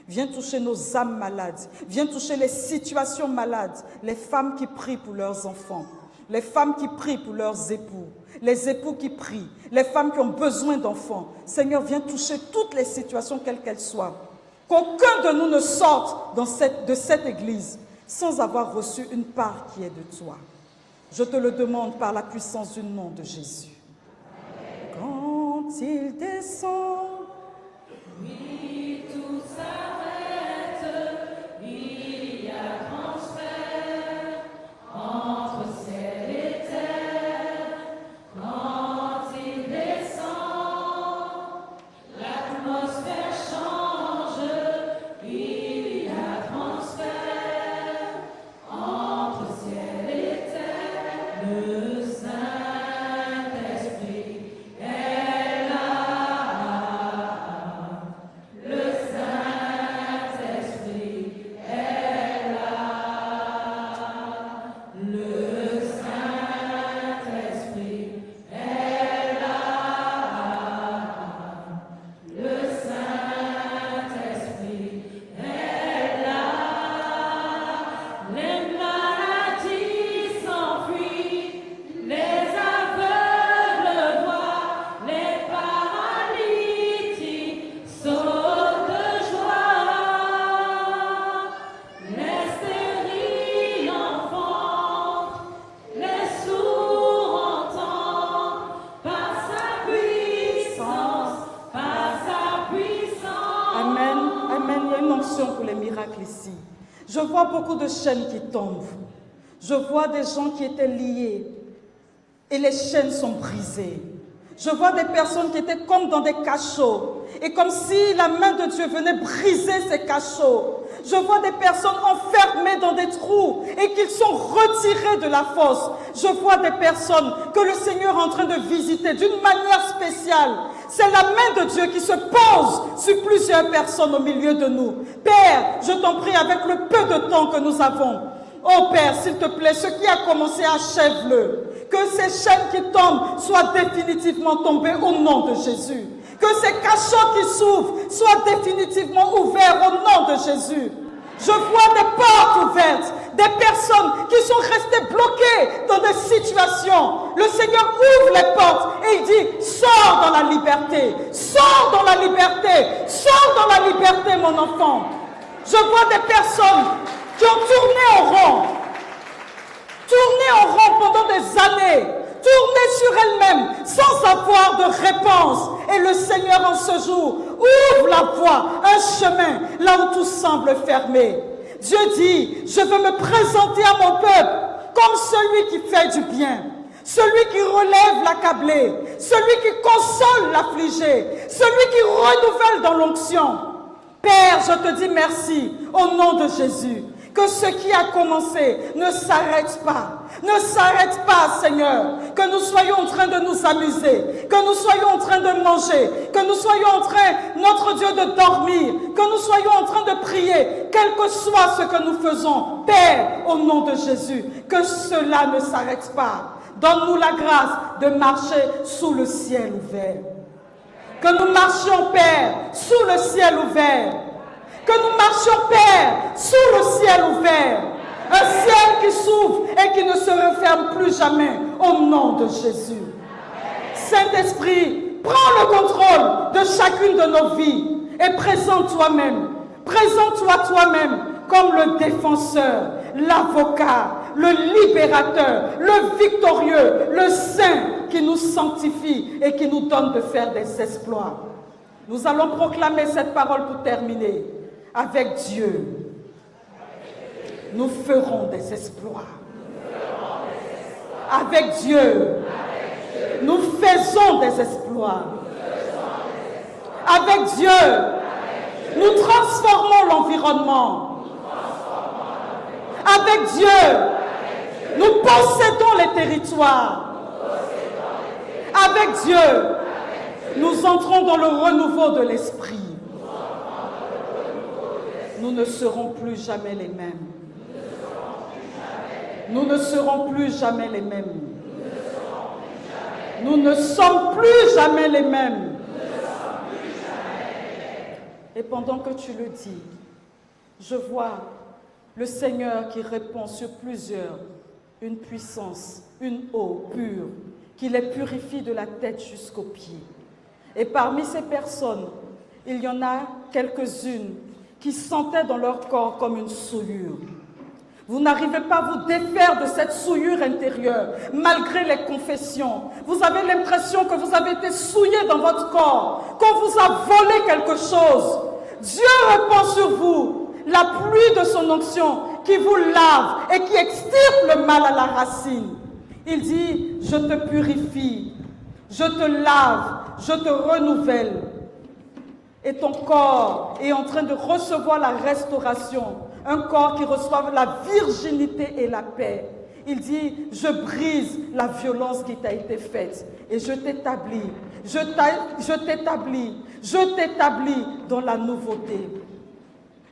viens toucher nos âmes malades, viens toucher les situations malades, les femmes qui prient pour leurs enfants, les femmes qui prient pour leurs époux, les époux qui prient, les femmes qui ont besoin d'enfants. Seigneur, viens toucher toutes les situations, quelles qu'elles soient. Qu'aucun de nous ne sorte de cette église sans avoir reçu une part qui est de toi. Je te le demande par la puissance du nom de Jésus. Quand il descend, oui, tout s'arrête, il y a transfert entre ciel et terre. Quand il descend, l'atmosphère change, il y a transfert entre ciel et terre. Le Saint-Esprit est là. Je vois beaucoup de chaînes qui tombent. Je vois des gens qui étaient liés et les chaînes sont brisées. Je vois des personnes qui étaient comme dans des cachots et comme si la main de Dieu venait briser ces cachots. Je vois des personnes enfermées dans des trous et qu'ils sont retirés de la fosse. Je vois des personnes que le Seigneur est en train de visiter d'une manière spéciale. C'est la main de Dieu qui se pose sur plusieurs personnes au milieu de nous. Père, je t'en prie avec le peu de temps que nous avons. Oh Père, s'il te plaît, ce qui a commencé, achève-le. Que ces chaînes qui tombent soient définitivement tombées au nom de Jésus. Que ces cachots qui s'ouvrent soient définitivement ouverts au nom de Jésus. Je vois des portes ouvertes, des personnes qui sont restées bloquées dans des situations. Le Seigneur ouvre les portes et il dit, sors dans la liberté, sors dans la liberté, sors dans la liberté mon enfant. Je vois des personnes qui ont tourné en rond pendant des années, tourné sur elles-mêmes sans avoir de réponse. Et le Seigneur en ce jour ouvre la voie, un chemin là où tout semble fermé. Dieu dit, je veux me présenter à mon peuple comme celui qui fait du bien, celui qui relève l'accablé, celui qui console l'affligé, celui qui renouvelle dans l'onction. Père, je te dis merci au nom de Jésus. Que ce qui a commencé ne s'arrête pas. Ne s'arrête pas, Seigneur. Que nous soyons en train de nous amuser. Que nous soyons en train de manger. Que nous soyons en train, notre Dieu, de dormir. Que nous soyons en train de prier. Quel que soit ce que nous faisons. Père, au nom de Jésus, que cela ne s'arrête pas. Donne-nous la grâce de marcher sous le ciel ouvert. Que nous marchions, Père, sous le ciel ouvert. Que nous marchions, Père, sous le ciel ouvert. Un ciel qui s'ouvre et qui ne se referme plus jamais, au nom de Jésus. Saint-Esprit, prends le contrôle de chacune de nos vies et présente toi-même. Présente-toi toi-même comme le défenseur, l'avocat, le libérateur, le victorieux, le saint qui nous sanctifie et qui nous donne de faire des exploits. Nous allons proclamer cette parole pour terminer. Avec Dieu, nous ferons des exploits. Avec Dieu, nous faisons des exploits. Avec Dieu, nous transformons l'environnement. Avec Dieu, nous possédons les territoires. Avec Dieu, nous entrons dans le renouveau de l'esprit. Nous ne serons plus jamais les mêmes. Nous ne serons plus jamais les mêmes. Nous ne sommes plus jamais les mêmes. Et pendant que tu le dis, je vois le Seigneur qui répond sur plusieurs, une puissance, une eau pure, qui les purifie de la tête jusqu'aux pieds. Et parmi ces personnes, il y en a quelques-unes qui sentaient dans leur corps comme une souillure. Vous n'arrivez pas à vous défaire de cette souillure intérieure, malgré les confessions. Vous avez l'impression que vous avez été souillé dans votre corps, qu'on vous a volé quelque chose. Dieu répand sur vous la pluie de son onction qui vous lave et qui extirpe le mal à la racine. Il dit, je te purifie, je te lave, je te renouvelle. Et ton corps est en train de recevoir la restauration. Un corps qui reçoit la virginité et la paix. Il dit, je brise la violence qui t'a été faite et je t'établis. Je t'établis dans la nouveauté.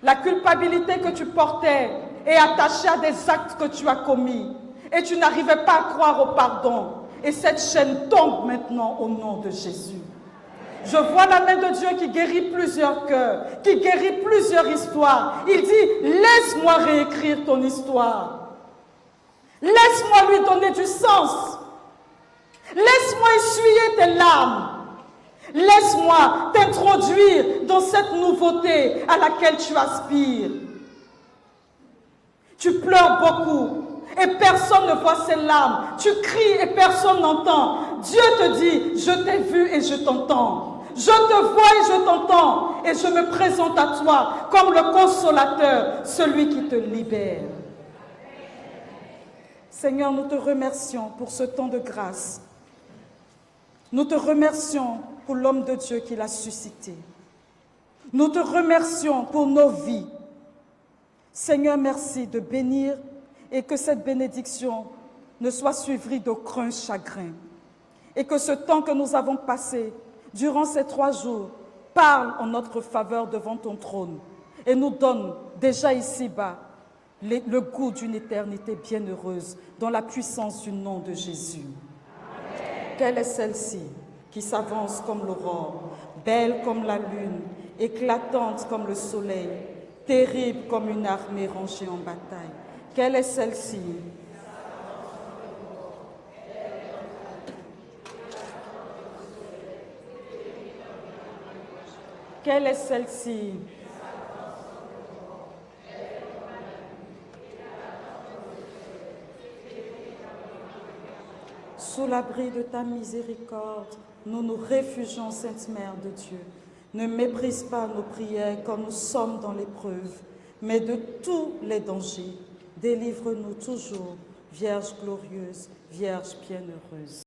La culpabilité que tu portais est attachée à des actes que tu as commis et tu n'arrivais pas à croire au pardon. Et cette chaîne tombe maintenant au nom de Jésus. Je vois la main de Dieu qui guérit plusieurs cœurs, qui guérit plusieurs histoires. Il dit, laisse-moi réécrire ton histoire. Laisse-moi lui donner du sens. Laisse-moi essuyer tes larmes. Laisse-moi t'introduire dans cette nouveauté à laquelle tu aspires. Tu pleures beaucoup et personne ne voit ces larmes. Tu cries et personne n'entend. Dieu te dit, je t'ai vu et je t'entends. Je te vois et je t'entends et je me présente à toi comme le consolateur, celui qui te libère. Seigneur, nous te remercions pour ce temps de grâce. Nous te remercions pour l'homme de Dieu qu'il a suscité. Nous te remercions pour nos vies. Seigneur, merci de bénir et que cette bénédiction ne soit suivie d'aucun chagrin. Et que ce temps que nous avons passé durant ces 3 jours parle en notre faveur devant ton trône et nous donne déjà ici-bas le goût d'une éternité bienheureuse dans la puissance du nom de Jésus. Amen. Quelle est celle-ci qui s'avance comme l'aurore, belle comme la lune, éclatante comme le soleil, terrible comme une armée rangée en bataille? Quelle est celle-ci? Quelle est celle-ci? Sous l'abri de ta miséricorde, nous nous réfugions, Sainte Mère de Dieu. Ne méprise pas nos prières quand nous sommes dans l'épreuve, mais de tous les dangers, délivre-nous toujours, Vierge glorieuse, Vierge bienheureuse.